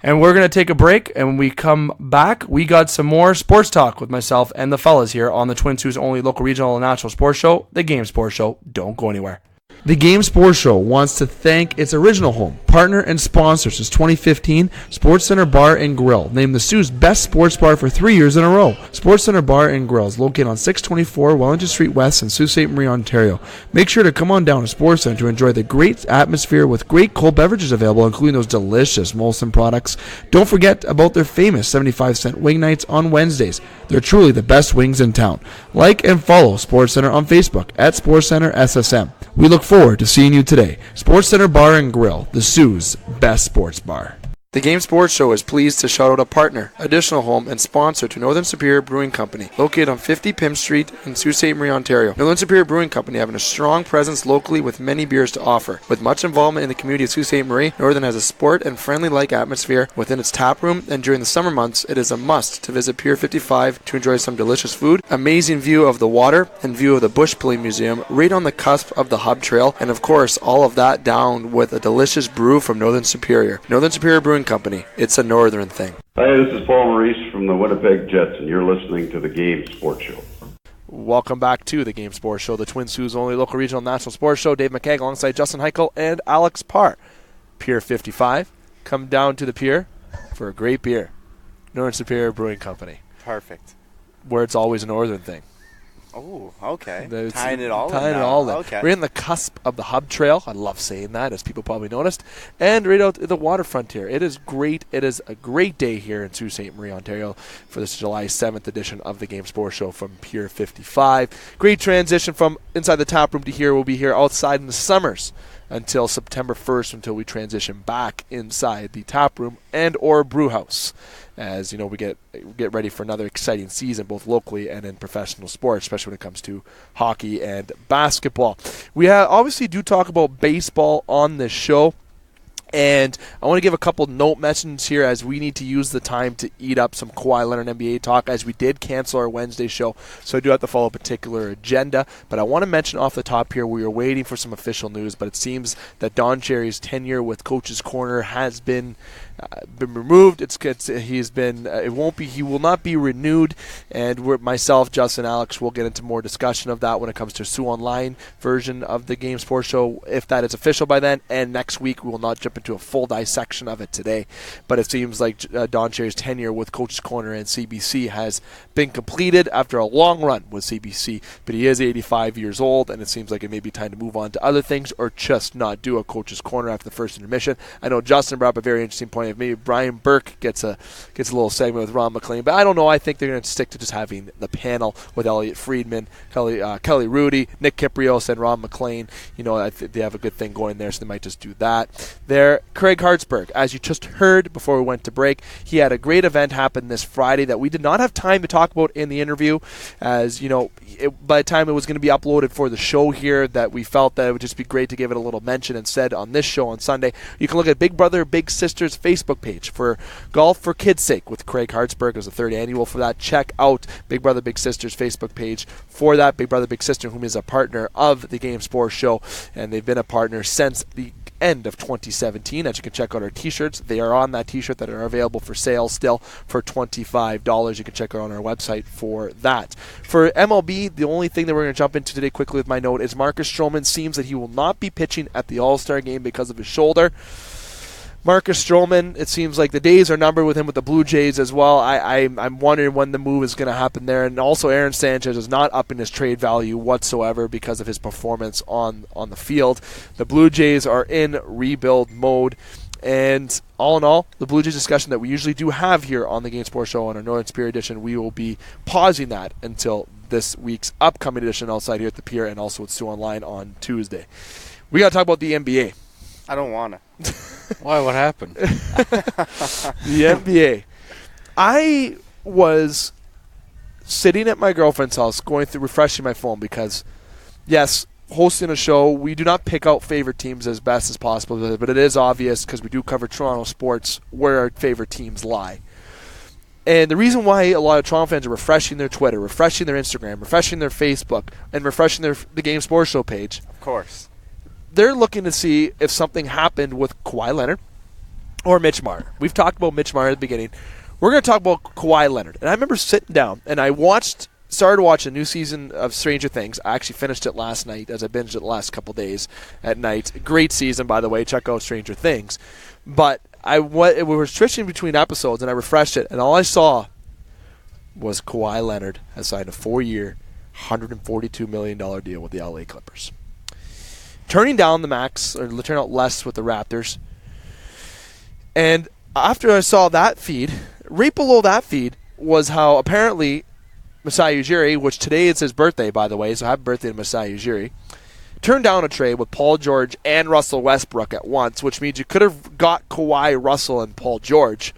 And we're going to take a break, and when we come back, we got some more sports talk with myself and the fellas here on the Twin Cities' only local, regional, and national sports show, The Game Sports Show. Don't go anywhere. The Game Sports Show wants to thank its original home, partner, and sponsor since 2015, Sports Center Bar and Grill, named the Sioux's best sports bar for 3 years in a row. Sports Center Bar and Grill is located on 624 Wellington Street West in Sault Ste. Marie, Ontario. Make sure to come on down to Sports Center to enjoy the great atmosphere with great cold beverages available, including those delicious Molson products. Don't forget about their famous 75-cent wing nights on Wednesdays. They're truly the best wings in town. Like and follow Sports Center on Facebook at Sports Center SSM. We look forward to seeing you today. Sports Center Bar and Grill, the Sioux's best sports bar. The Game Sports Show is pleased to shout out a partner, additional home, and sponsor to Northern Superior Brewing Company, located on 50 Pym Street in Sault Ste. Marie, Ontario. Northern Superior Brewing Company having a strong presence locally with many beers to offer. With much involvement in the community of Sault Ste. Marie, Northern has a sport and friendly-like atmosphere within its tap room, and during the summer months, it is a must to visit Pier 55 to enjoy some delicious food, amazing view of the water, and view of the Bush Pulling Museum right on the cusp of the Hub Trail, and of course, all of that down with a delicious brew from Northern Superior. Northern Superior Brewing Company. It's a northern thing. Hi, this is Paul Maurice from the Winnipeg Jets, and you're listening to the Game Sports Show. Welcome back to the Game Sports Show, the Twin Cities' only local, regional, national sports show. David McCaig alongside Justin Hykel and Alex Parr. Pier 55. Come down to the pier for a great beer. Northern Superior Brewing Company. Perfect. Where it's always a northern thing. Oh, okay. Tying it all in. Okay. We're in the cusp of the Hub Trail. I love saying that, as people probably noticed. And right out the waterfront here. It is great. It is a great day here in Sault Ste. Marie, Ontario for this July 7th edition of the Game Sports Show from Pier 55. Great transition from inside the tap room to here. We'll be here outside in the summers until September 1st, until we transition back inside the tap room and or brew house. As you know, we get ready for another exciting season, both locally and in professional sports, especially when it comes to hockey and basketball. We obviously do talk about baseball on this show. And I want to give a couple note mentions here, as we need to use the time to eat up some Kawhi Leonard NBA talk, as we did cancel our Wednesday show, so I do have to follow a particular agenda. But I want to mention off the top here, we are waiting for some official news, but it seems that Don Cherry's tenure with Coach's Corner has been removed. He will not be renewed, and myself, Justin, Alex will get into more discussion of that when it comes to Sault Online version of the Game Sports Show, if that is official by then. And next week we will not jump into a full dissection of it today, but it seems like Don Cherry's tenure with Coach's Corner and CBC has been completed after a long run with CBC, but he is 85 years old, and it seems like it may be time to move on to other things, or just not do a Coach's Corner after the first intermission. I know Justin brought up a very interesting point of maybe Brian Burke gets a little segment with Ron McLean, but I don't know. I think they're going to stick to just having the panel with Elliot Friedman, Kelly Rudy, Nick Kiprios, and Ron McLean. You know, I think they have a good thing going there, so they might just do that. Craig Hartsburg, as you just heard before we went to break, he had a great event happen this Friday that we did not have time to talk about in the interview, as you know, by the time it was going to be uploaded for the show here, that we felt that it would just be great to give it a little mention instead on this show on Sunday. You can look at Big Brother Big Sisters Facebook page for Golf for Kids' Sake with Craig Hartsburg. It was the third annual for that. Check out Big Brother Big Sisters Facebook page for that. Big Brother Big Sister, whom is a partner of the Game Sports Show, and they've been a partner since the end of 2017. As you can check out our t-shirts, they are on that t-shirt that are available for sale still for $25. You can check out on our website for that. For MLB, the only thing that we're going to jump into today quickly with my note is Marcus Stroman seems that he will not be pitching at the All-Star game because of his shoulder. Marcus Stroman, it seems like the days are numbered with him with the Blue Jays as well. I'm wondering when the move is going to happen there. And also Aaron Sanchez is not up in his trade value whatsoever because of his performance on the field. The Blue Jays are in rebuild mode. And all in all, the Blue Jays discussion that we usually do have here on the Game Sports Show on our Northern Superior edition, we will be pausing that until this week's upcoming edition outside here at the Pier and also with Sault Online on Tuesday. We got to talk about the NBA. I don't want to. Why? What happened? The NBA. I was sitting at my girlfriend's house going through refreshing my phone because, yes, hosting a show, we do not pick out favorite teams as best as possible, but it is obvious because we do cover Toronto sports where our favorite teams lie. And the reason why a lot of Toronto fans are refreshing their Twitter, refreshing their Instagram, refreshing their Facebook, and refreshing the Game Sports Show page, Of course. they're looking to see if something happened with Kawhi Leonard or Mitch Marner. We've talked about Mitch Marner at the beginning. We're going to talk about Kawhi Leonard. And I remember sitting down, and I started watching a new season of Stranger Things. I actually finished it last night as I binged it the last couple days at night. Great season, by the way. Check out Stranger Things. But we were switching between episodes, and I refreshed it, and all I saw was Kawhi Leonard has signed a 4-year, $142 million deal with the LA Clippers. Turning down the max, or turning out less with the Raptors. And after I saw that feed, right below that feed was how apparently Masai Ujiri, which today is his birthday, by the way, so happy birthday to Masai Ujiri, turned down a trade with Paul George and Russell Westbrook at once, which means you could have got Kawhi, Russell, and Paul George.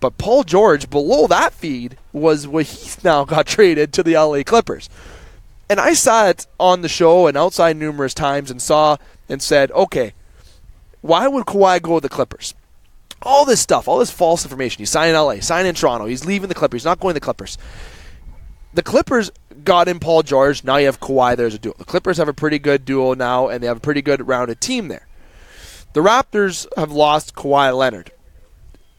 But Paul George, below that feed, was what he's now got traded to the LA Clippers. And I saw it on the show and outside numerous times and saw and said, okay, why would Kawhi go with the Clippers? All this stuff, all this false information. He's signing in LA, signing in Toronto. He's leaving the Clippers. He's not going to the Clippers. The Clippers got in Paul George. Now you have Kawhi there as a duo. The Clippers have a pretty good duo now, and they have a pretty good rounded team there. The Raptors have lost Kawhi Leonard.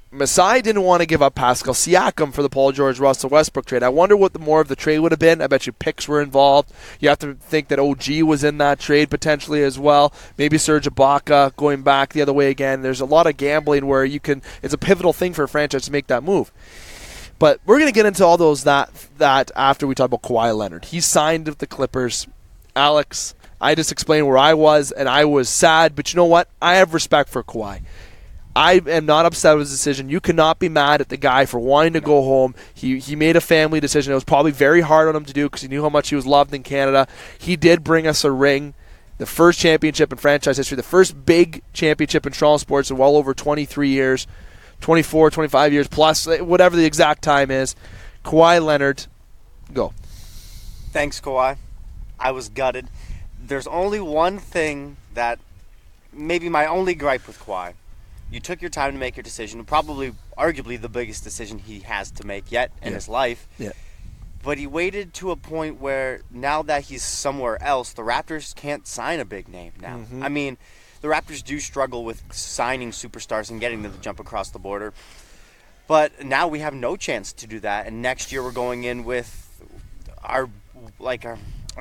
Masai didn't want to give up Pascal Siakam for the Paul George, Russell Westbrook trade. I wonder what the more of the trade would have been. I bet you picks were involved. You have to think that OG was in that trade potentially as well. Maybe Serge Ibaka going back the other way again. There's a lot of gambling where it's a pivotal thing for a franchise to make that move. But we're going to get into all those that after we talk about Kawhi Leonard. He signed with the Clippers. Alex, I just explained where I was, and I was sad. But you know what? I have respect for Kawhi. I am not upset with his decision. You cannot be mad at the guy for wanting to go home. He made a family decision. It was probably very hard on him to do because he knew how much he was loved in Canada. He did bring us a ring, the first championship in franchise history, the first big championship in Toronto sports in well over 23 years, 24, 25 years plus, whatever the exact time is. Kawhi Leonard, go. Thanks, Kawhi. I was gutted. There's only one thing that maybe my only gripe with Kawhi. You took your time to make your decision, probably arguably the biggest decision he has to make yet in his life. Yeah. But he waited to a point where now that he's somewhere else, the Raptors can't sign a big name now. Mm-hmm. I mean, the Raptors do struggle with signing superstars and getting them to jump across the border. But now we have no chance to do that. And next year we're going in with our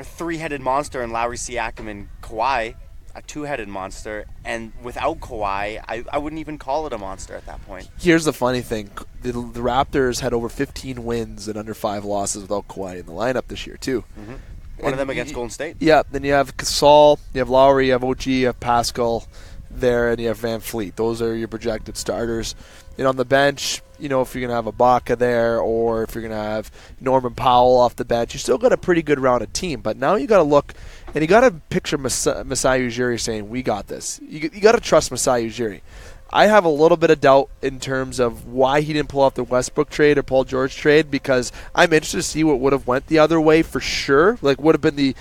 three-headed monster in Lowry, Siakam, and Kawhi. A two-headed monster, and without Kawhi, I wouldn't even call it a monster at that point. Here's the funny thing. The Raptors had over 15 wins and under 5 losses without Kawhi in the lineup this year, too. Mm-hmm. One of them against Golden State. Yeah, then you have Gasol, you have Lowry, you have OG, you have Pascal there, and you have Van Fleet. Those are your projected starters. And on the bench, if you're going to have Ibaka there or if you're going to have Norman Powell off the bench, you still got a pretty good rounded team. But now you got to look, and you got to picture Masai Ujiri saying, we got this. You got to trust Masai Ujiri. I have a little bit of doubt in terms of why he didn't pull off the Westbrook trade or Paul George trade, because I'm interested to see what would have went the other way for sure. Like, would have been the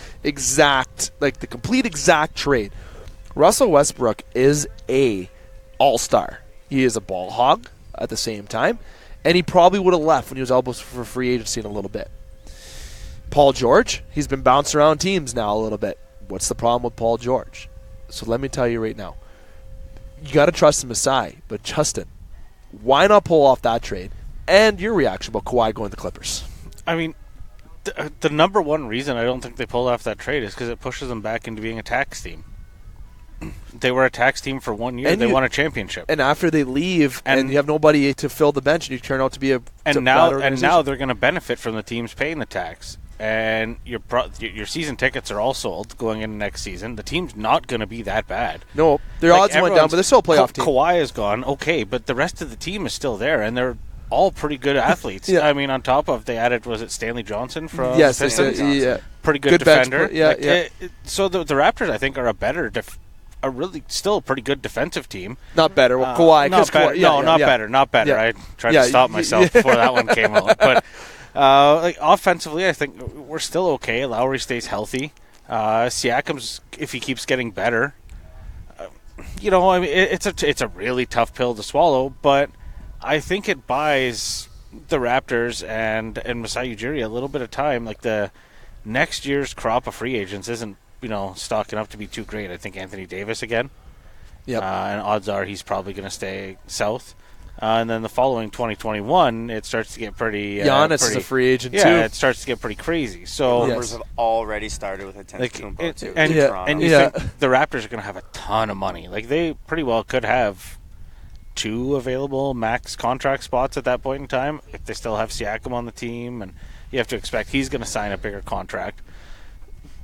complete exact trade. Russell Westbrook is a all-star. He is a ball hog at the same time, and he probably would have left when he was eligible for free agency in a little bit. Paul George, he's been bouncing around teams now a little bit. What's the problem with Paul George? So let me tell you right now. You got to trust Masai, but Justin, why not pull off that trade? And your reaction about Kawhi going to the Clippers? I mean, the number one reason I don't think they pulled off that trade is because it pushes them back into being a tax team. They were a tax team for 1 year. They won a championship. And after they leave, and you have nobody to fill the bench, and you turn out to be a now they're going to benefit from the teams paying the tax. And your season tickets are all sold going into next season. The team's not going to be that bad. No, their odds went down, but they're still a playoff team. Kawhi is gone, okay, but the rest of the team is still there, and they're all pretty good athletes. Yeah. I mean, on top of they added, was it Stanley Johnson from Yes, the Pistons? yeah. Pretty good bench defender. player. Yeah. So the Raptors, I think, are a really still a pretty good defensive team. Not better. Well, Kawhi. Not better. Kawhi, better. Not better. Yeah. I tried to stop myself before that one came out. But offensively, I think we're still okay. Lowry stays healthy. Siakam's, if he keeps getting better, I mean, it's a really tough pill to swallow. But I think it buys the Raptors and Masai Ujiri a little bit of time. Like the next year's crop of free agents isn't stocking up to be too great. I think Anthony Davis again. Yep. And odds are he's probably going to stay south. And then the following 2021, it starts to get pretty... Giannis is a free agent, too. Yeah, it starts to get pretty crazy. So Rumors have already started with Antetokounmpo, too. And Toronto. you think the Raptors are going to have a ton of money. Like, they pretty well could have 2 available max contract spots at that point in time if they still have Siakam on the team. And you have to expect he's going to sign a bigger contract.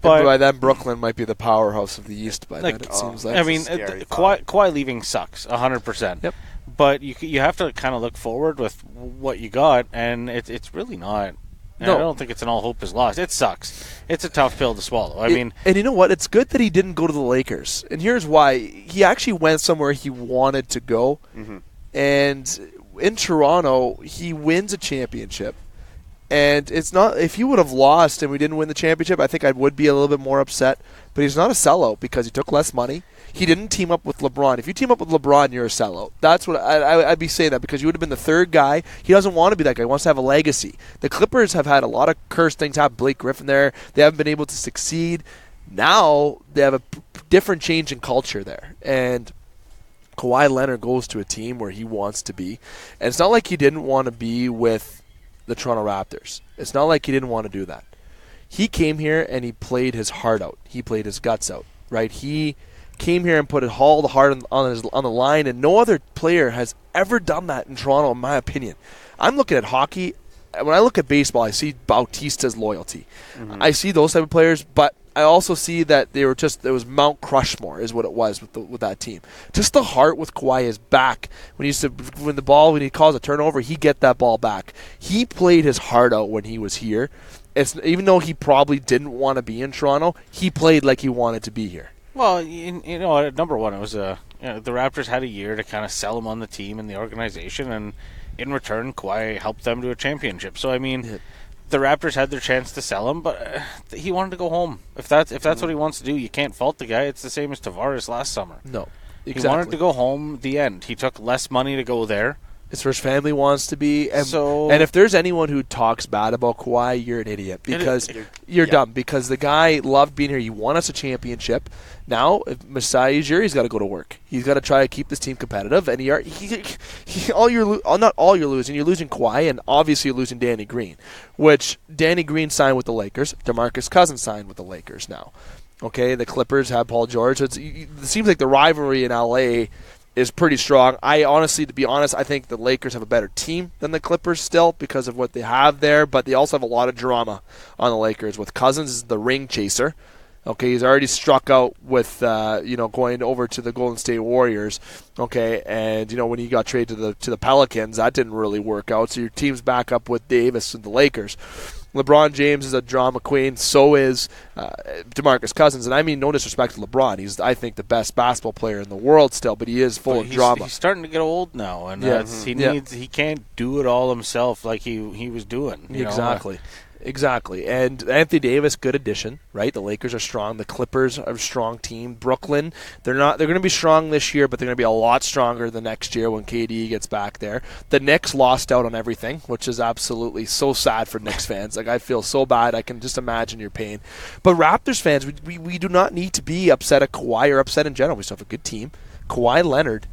But by then, Brooklyn might be the powerhouse of the East by then, it seems like. I mean, Kawhi leaving sucks, 100%. Yep. But you have to kind of look forward with what you got, and it's really not. No. I don't think it's an all hope is lost. It sucks. It's a tough pill to swallow. And you know what? It's good that he didn't go to the Lakers. And here's why. He actually went somewhere he wanted to go. Mm-hmm. And in Toronto, he wins a championship. And it's not, if he would have lost and we didn't win the championship, I think I would be a little bit more upset. But he's not a sellout because he took less money. He didn't team up with LeBron. If you team up with LeBron, you're a sellout. That's what I'd be saying that, because you would have been the third guy. He doesn't want to be that guy. He wants to have a legacy. The Clippers have had a lot of cursed things happen. Blake Griffin there. They haven't been able to succeed. Now they have a different change in culture there. And Kawhi Leonard goes to a team where he wants to be. And it's not like he didn't want to be with the Toronto Raptors. It's not like he didn't want to do that. He came here and he played his heart out. He played his guts out, right? He came here and put all the heart on the line, and no other player has ever done that in Toronto, in my opinion. I'm looking at hockey. When I look at baseball, I see Bautista's loyalty. Mm-hmm. I see those type of players, but I also see that it was Mount Crushmore is what it was with that team. Just the heart with Kawhi is back. When he calls a turnover, he get that ball back. He played his heart out when he was here. Even though he probably didn't want to be in Toronto, he played like he wanted to be here. Well, at number one, it was the Raptors had a year to kind of sell him on the team and the organization, and in return, Kawhi helped them to a championship. So I mean, the Raptors had their chance to sell him, but he wanted to go home. If that's what he wants to do, you can't fault the guy. It's the same as Tavares last summer. No, exactly. He wanted to go home. The end. He took less money to go there. It's where his family wants to be. And if there's anyone who talks bad about Kawhi, you're an idiot, because you're dumb. Because the guy loved being here. He won us a championship. Now, if Masai Ujiri's got to go to work. He's got to try to keep this team competitive. And not all you're losing. You're losing Kawhi, and obviously you're losing Danny Green, which Danny Green signed with the Lakers. DeMarcus Cousins signed with the Lakers now. Okay, the Clippers have Paul George. It seems like the rivalry in L.A. is pretty strong. To be honest, I think the Lakers have a better team than the Clippers still because of what they have there, but they also have a lot of drama on the Lakers with Cousins as the ring chaser. Okay, he's already struck out with going over to the Golden State Warriors. Okay, and when he got traded to the Pelicans, that didn't really work out. So your team's back up with Davis and the Lakers. LeBron James is a drama queen. So is DeMarcus Cousins. And I mean no disrespect to LeBron. He's, I think, the best basketball player in the world still, but he is full of drama. He's starting to get old now, and he can't do it all himself like he was doing. Exactly. And Anthony Davis, good addition, right? The Lakers are strong. The Clippers are a strong team. Brooklyn, they're going to be strong this year, but they're going to be a lot stronger the next year when KD gets back there. The Knicks lost out on everything, which is absolutely so sad for Knicks fans. Like, I feel so bad. I can just imagine your pain. But Raptors fans, we do not need to be upset at Kawhi or upset in general. We still have a good team. Kawhi Leonard,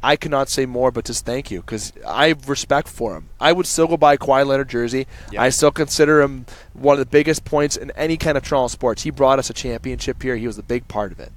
I cannot say more but just thank you, because I have respect for him. I would still go buy a Kawhi Leonard jersey. Yep. I still consider him one of the biggest points in any kind of Toronto sports. He brought us a championship here. He was a big part of it.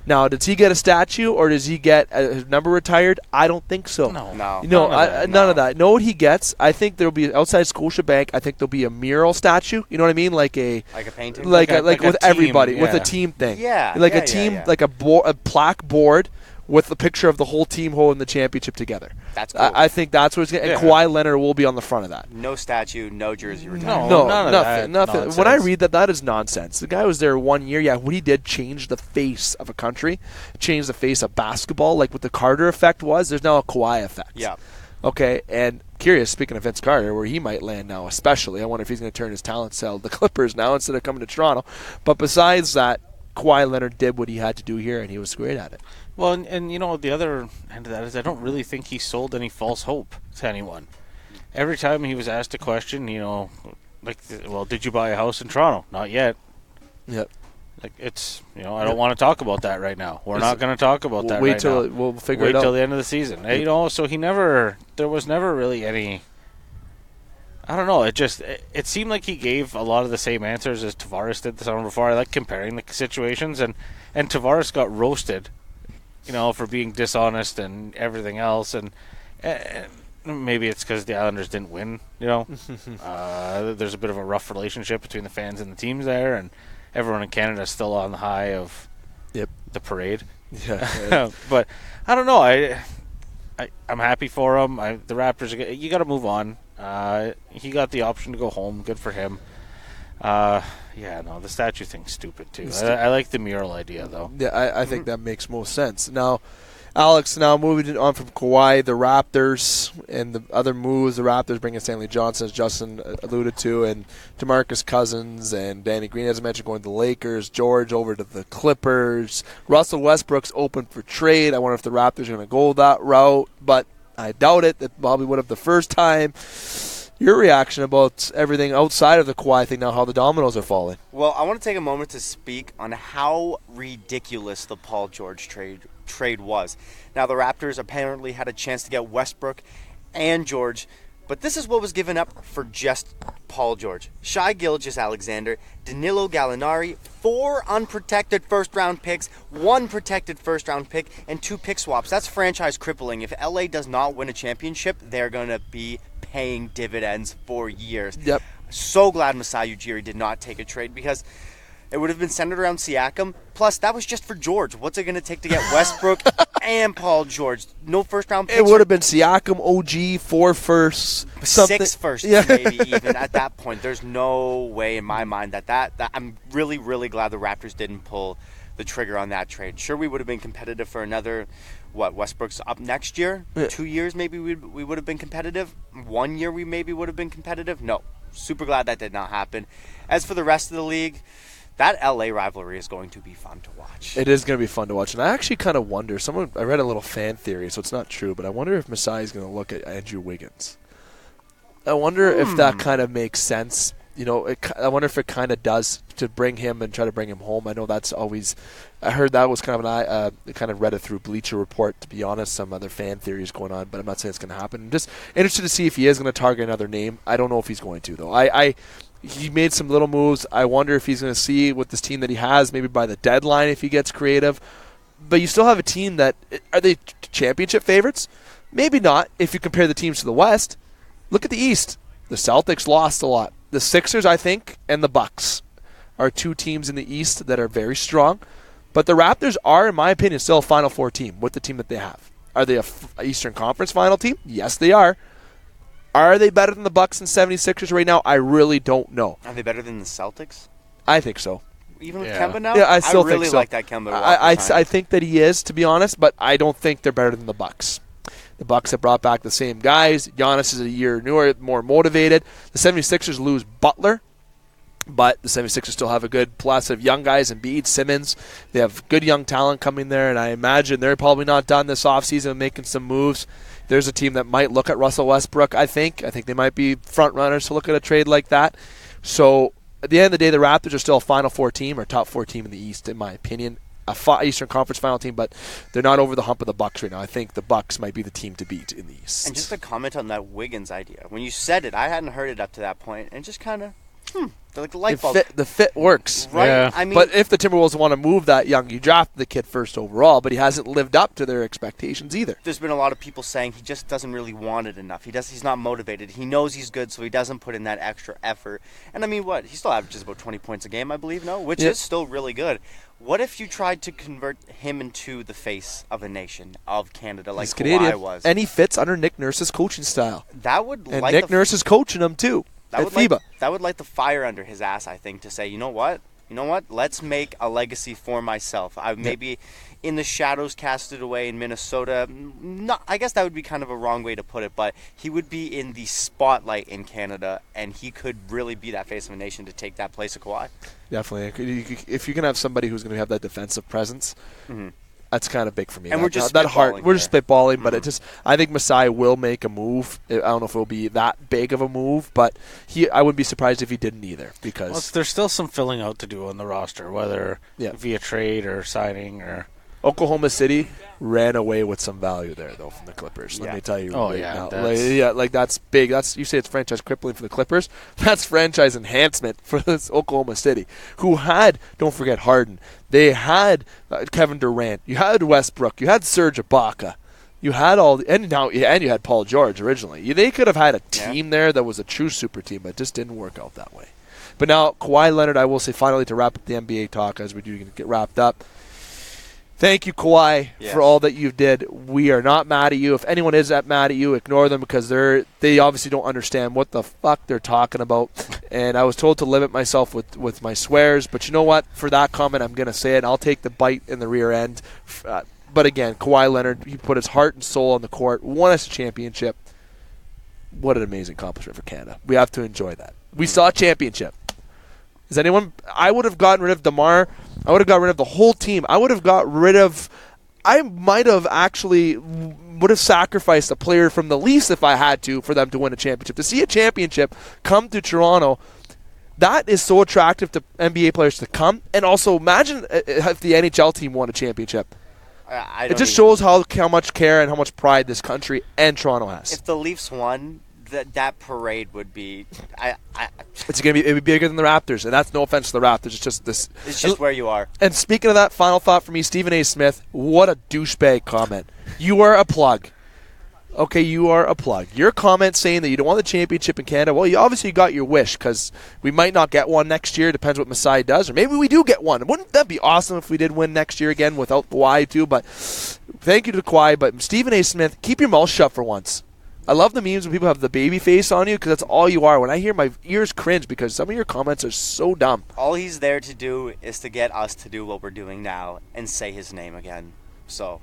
Now, does he get a statue or does he get his number retired? I don't think so. No. None of that. Know what he gets? I think there will be outside Scotiabank. I think there'll be a mural statue. You know what I mean? Like a painting, like with a team, everybody, with a team thing. Yeah, like a team, like a plaque board with the picture of the whole team holding the championship together. That's cool. I think that's what's going to. And Kawhi Leonard will be on the front of that. No statue, no jersey retirement. No, none of nothing. that Nothing. nonsense. When I read that is nonsense. The guy was there 1 year. Yeah, what he did changed the face of a country, changed the face of basketball. Like what the Carter effect was, there's now a Kawhi effect. Yeah. Okay, and curious, speaking of Vince Carter, where he might land now especially. I wonder if he's going to turn his talent sell to the Clippers now instead of coming to Toronto. But besides that, Kawhi Leonard did what he had to do here, and he was great at it. Well, and you know, the other end of that is I don't really think he sold any false hope to anyone. Every time he was asked a question, you know, like, well, did you buy a house in Toronto? Not yet. Yep. Like, it's, you know, I don't want to talk about that right now. We're not going to talk about that right now. We'll figure it out. Wait till the end of the season. You know, so there was never really any, I don't know, it seemed like he gave a lot of the same answers as Tavares did the summer before. I like comparing the situations, and Tavares got roasted, you know, for being dishonest and everything else, and maybe it's because the Islanders didn't win, you know. There's a bit of a rough relationship between the fans and the teams there, and everyone in Canada is still on the high of the parade. Yeah. But I don't know. I'm happy for him. The Raptors, you got to move on. He got the option to go home. Good for him. The statue thing's stupid too. I like the mural idea though. Yeah, I think that makes most sense. Now, Alex, moving on from Kawhi, the Raptors, and the other moves, the Raptors bringing Stanley Johnson, as Justin alluded to, and DeMarcus Cousins and Danny Green, as I mentioned, going to the Lakers, George over to the Clippers. Russell Westbrook's open for trade. I wonder if the Raptors are going to go that route, but I doubt it. That probably would have the first time. Your reaction about everything outside of the Kawhi thing now, how the dominoes are falling. Well, I want to take a moment to speak on how ridiculous the Paul George trade was. Now, the Raptors apparently had a chance to get Westbrook and George, but this is what was given up for just Paul George. Shai Gilgeous-Alexander, Danilo Gallinari, 4 unprotected first-round picks, 1 protected first-round pick, and 2 pick swaps. That's franchise crippling. If LA does not win a championship, they're going to be paying dividends for years. Yep. So glad Masai Ujiri did not take a trade because it would have been centered around Siakam. Plus, that was just for George. What's it going to take to get Westbrook and Paul George? No first-round picks. It would have been Siakam, OG, 4 firsts. 6 firsts, maybe, even at that point. There's no way in my mind that I'm really, really glad the Raptors didn't pull the trigger on that trade. Sure, we would have been competitive for another, Westbrook's up next year? Yeah. 2 years, maybe we would have been competitive? 1 year, we maybe would have been competitive? No. Super glad that did not happen. As for the rest of the league, that LA rivalry is going to be fun to watch. It is going to be fun to watch. And I actually kind of wonder, I read a little fan theory, so it's not true, but I wonder if Masai is going to look at Andrew Wiggins. I wonder if that kind of makes sense. You know, I wonder if it kind of does to bring him and try to bring him home. I know that's always. I heard that was kind of kind of read it through Bleacher Report. To be honest, some other fan theories going on, but I'm not saying it's going to happen. I'm just interested to see if he is going to target another name. I don't know if he's going to though. He made some little moves. I wonder if he's going to see with this team that he has, maybe by the deadline if he gets creative. But you still have a team that are they championship favorites? Maybe not if you compare the teams to the West. Look at the East. The Celtics lost a lot. The Sixers, I think, and the Bucks are 2 teams in the East that are very strong. But the Raptors are, in my opinion, still a Final Four team with the team that they have. Are they a Eastern Conference Final team? Yes, they are. Are they better than the Bucks and 76ers right now? I really don't know. Are they better than the Celtics? I think so. Even with Kemba now? Yeah, I still really think so. Like that Kemba. I think that he is, to be honest, but I don't think they're better than the Bucks. The Bucks have brought back the same guys. Giannis is a year newer, more motivated. The 76ers lose Butler, but the 76ers still have a good plus of young guys, Embiid, Simmons. They have good young talent coming there, and I imagine they're probably not done this offseason making some moves. There's a team that might look at Russell Westbrook, I think. I think they might be front runners to look at a trade like that. So at the end of the day, the Raptors are still a Final Four team or top 4 team in the East, in my opinion. A Eastern Conference Final team, but they're not over the hump of the Bucks right now. I think the Bucks might be the team to beat in the East. And just a comment on that Wiggins idea. When you said it, I hadn't heard it up to that point, and just kind of Like a light bulb. The fit works. Right. Yeah. I mean, But if the Timberwolves want to move that young, you draft the kid first overall, but he hasn't lived up to their expectations either. there's been a lot of people saying he just doesn't really want it enough. He's not motivated. He knows he's good, so he doesn't put in that extra effort. And I mean, what? He still averages about 20 points a game, I believe, no? Which is still really good. What if you tried to convert him into the face of a nation, of Canada, like He's Kawhi Canadian, was? and he fits under Nick Nurse's coaching style. That would And light Nick the Nurse is coaching him too. At FIBA. That would light the fire under his ass, I think, to say, you know what? Let's make a legacy for myself. Maybe in the shadows casted away in Minnesota. I guess that would be kind of a wrong way to put it, but he would be in the spotlight in Canada, and he could really be that face of a nation to take that place of Kawhi. Definitely. If you can have somebody who's going to have that defensive presence, that's kind of big for me. And we're just We're just spitballing, but I think Masai will make a move. I don't know if it'll be that big of a move, but I wouldn't be surprised if he didn't either, because There's still some filling out to do on the roster, whether via trade or signing or. Oklahoma City ran away with some value there, though, from the Clippers. Let me tell you. Now. That's big. You say it's franchise crippling for the Clippers. That's franchise enhancement for this Oklahoma City, who had, don't forget, Harden. They had Kevin Durant. You had Westbrook. You had Serge Ibaka. You had and you had Paul George originally. They could have had a team there that was a true super team, but it just didn't work out that way. But now Kawhi Leonard, I will say, finally, to wrap up the NBA talk as we do get wrapped up. Thank you, Kawhi, for all that you did. We are not mad at you. If anyone is mad at you, ignore them, because they obviously don't understand what the fuck they're talking about. And I was told to limit myself with my swears. But you know what? For that comment, I'm going to say it. I'll take the bite in the rear end. But again, Kawhi Leonard, he put his heart and soul on the court, won us a championship. What an amazing accomplishment for Canada. We have to enjoy that. We saw a championship. I would have gotten rid of DeMar. I would have got rid of the whole team. I might have actually would have sacrificed a player from the Leafs if I had to for them to win a championship. To see a championship come to Toronto, that is so attractive to NBA players to come. And also, imagine if the NHL team won a championship. It just shows how much care and how much pride this country and Toronto has. If the Leafs won, that parade would be. It would be bigger than the Raptors, and that's no offense to the Raptors. It's just this. It's just where you are. And speaking of that, final thought for me, Stephen A. Smith. What a douchebag comment. You are a plug. Okay, you are a plug. Your comment saying that you don't want the championship in Canada. Well, you obviously got your wish, because we might not get one next year. Depends what Masai does, or maybe we do get one. Wouldn't that be awesome if we did win next year again without Kawhi too? But thank you to Kawhi. But Stephen A. Smith, keep your mouth shut for once. I love the memes when people have the baby face on you, because that's all you are. When I hear, my ears cringe because some of your comments are so dumb. All he's there to do is to get us to do what we're doing now and say his name again.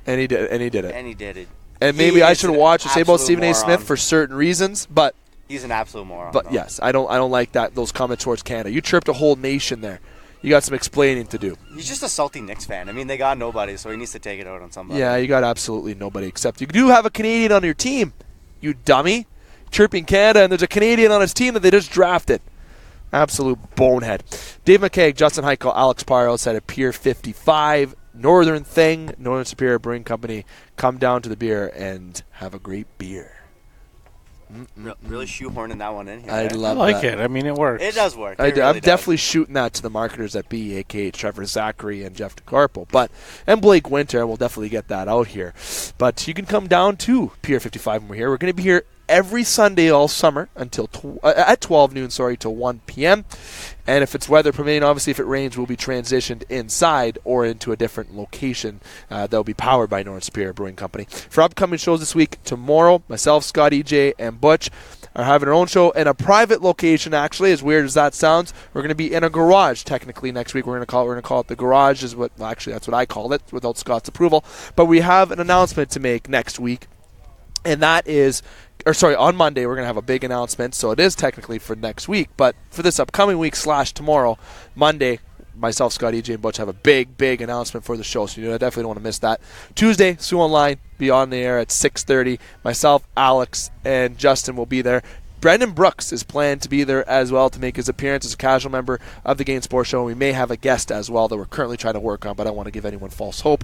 And he did it. And maybe I should watch and say about Stephen A. Smith for certain reasons, but he's an absolute moron. But yes, I don't like those comments towards Canada. You chirped a whole nation there. You got some explaining to do. He's just a salty Knicks fan. I mean, they got nobody, so he needs to take it out on somebody. Yeah, you got absolutely nobody, except you do have a Canadian on your team. You dummy. Chirping Canada, and there's a Canadian on his team that they just drafted. Absolute bonehead. David McCaig, Justin Hykel, Alex Parr outside of Pier 55. Northern Superior Brewing Company. Come down to the beer and have a great beer. Really shoehorning that one in here. I love that. I like it. I mean, it works. It does work. I'm definitely shooting that to the marketers at BAK, Trevor Zachary and Jeff DeCarpo. And Blake Winter, we'll definitely get that out here. But you can come down to Pier 55 when we're here. We're going to be here every Sunday all summer until at 12 noon, till 1 p.m. And if it's weather permitting, obviously if it rains, we'll be transitioned inside or into a different location that will be powered by Northern Superior Brewing Company. For upcoming shows this week, tomorrow, myself, Scott, EJ, and Butch are having our own show in a private location, actually, as weird as that sounds. We're going to be in a garage, technically, next week. We're going to call it the garage, actually, that's what I call it, without Scott's approval. But we have an announcement to make next week, and that is... on Monday, we're going to have a big announcement, so it is technically for next week, but for this upcoming week / tomorrow, Monday, myself, Scott, EJ, and Butch have a big announcement for the show, so you definitely don't want to miss that. Tuesday, Sault Online, be on the air at 6:30. Myself, Alex, and Justin will be there. Brendan Brooks is planned to be there as well to make his appearance as a casual member of the Game Sports Show, and we may have a guest as well that we're currently trying to work on, but I don't want to give anyone false hope.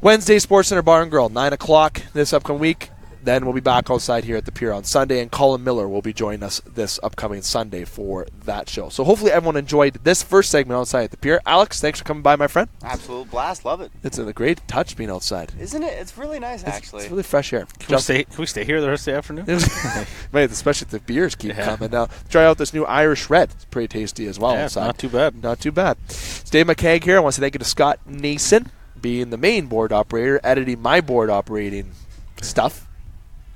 Wednesday, Sports Center Bar and Grill, 9 o'clock this upcoming week. then we'll be back outside here at the Pier on Sunday, and Colin Miller will be joining us this upcoming Sunday for that show. So hopefully everyone enjoyed this first segment outside at the Pier. Alex, thanks for coming by, my friend. Absolute blast. Love it. It's a great touch being outside. Isn't it? It's really nice, actually. It's really fresh air. Can we stay here the rest of the afternoon? Mate, especially if the beers keep coming now. Try out this new Irish Red. It's pretty tasty as well. Yeah, outside. not too bad. Not too bad. It's Dave McCaig here. I want to say thank you to Scott Nason, being the main board operator, editing my board operating stuff.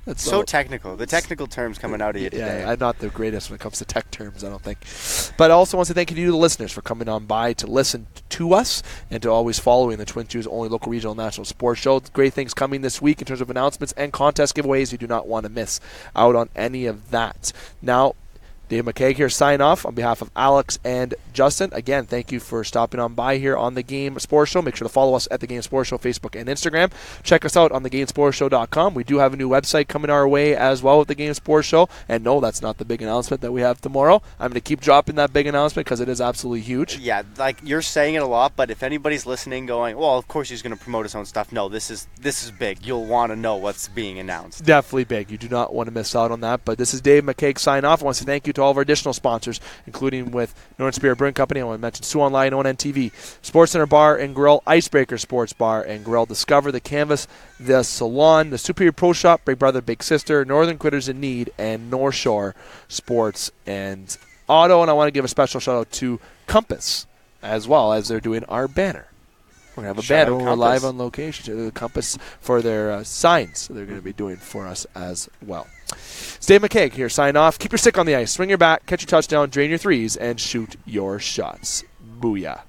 That's so technical. The technical terms coming out of you today. Yeah, I'm not the greatest when it comes to tech terms, I don't think. But I also want to say thank you to you, the listeners, for coming on by to listen to us and to always following the Twin Cities' only local regional national sports show. Great things coming this week in terms of announcements and contest giveaways. You do not want to miss out on any of that. Now, Dave McCaig here, sign off on behalf of Alex and Justin. Again, thank you for stopping on by here on the Game Sports Show. Make sure to follow us at the Game Sports Show, Facebook and Instagram. Check us out on thegamesportshow.com. We do have a new website coming our way as well with the Game Sports Show. And no, that's not the big announcement that we have tomorrow. I'm going to keep dropping that big announcement because it is absolutely huge. Yeah, like you're saying it a lot, but if anybody's listening going, well, of course he's going to promote his own stuff. No, this is big. You'll want to know what's being announced. Definitely big. You do not want to miss out on that. But this is Dave McCaig sign off. I want to say thank you to all of our additional sponsors, including with Northern Spirit Brewing Company. I want to mention Sault Online, ONNTV, Sports Center Bar and Grill, Icebreaker Sports Bar and Grill, Discover, The Canvas, The Salon, The Superior Pro Shop, Big Brother, Big Sister, Northern Quitters in Need, and North Shore Sports and Auto. And I want to give a special shout out to Compass as well, as they're doing our banner. We're going to have a banner when we're live on location. So the Compass for their signs they're going to be doing for us as well. It's Dave McCaig here, sign off. Keep your stick on the ice, swing your bat, catch your touchdown, drain your threes, and shoot your shots. Booyah.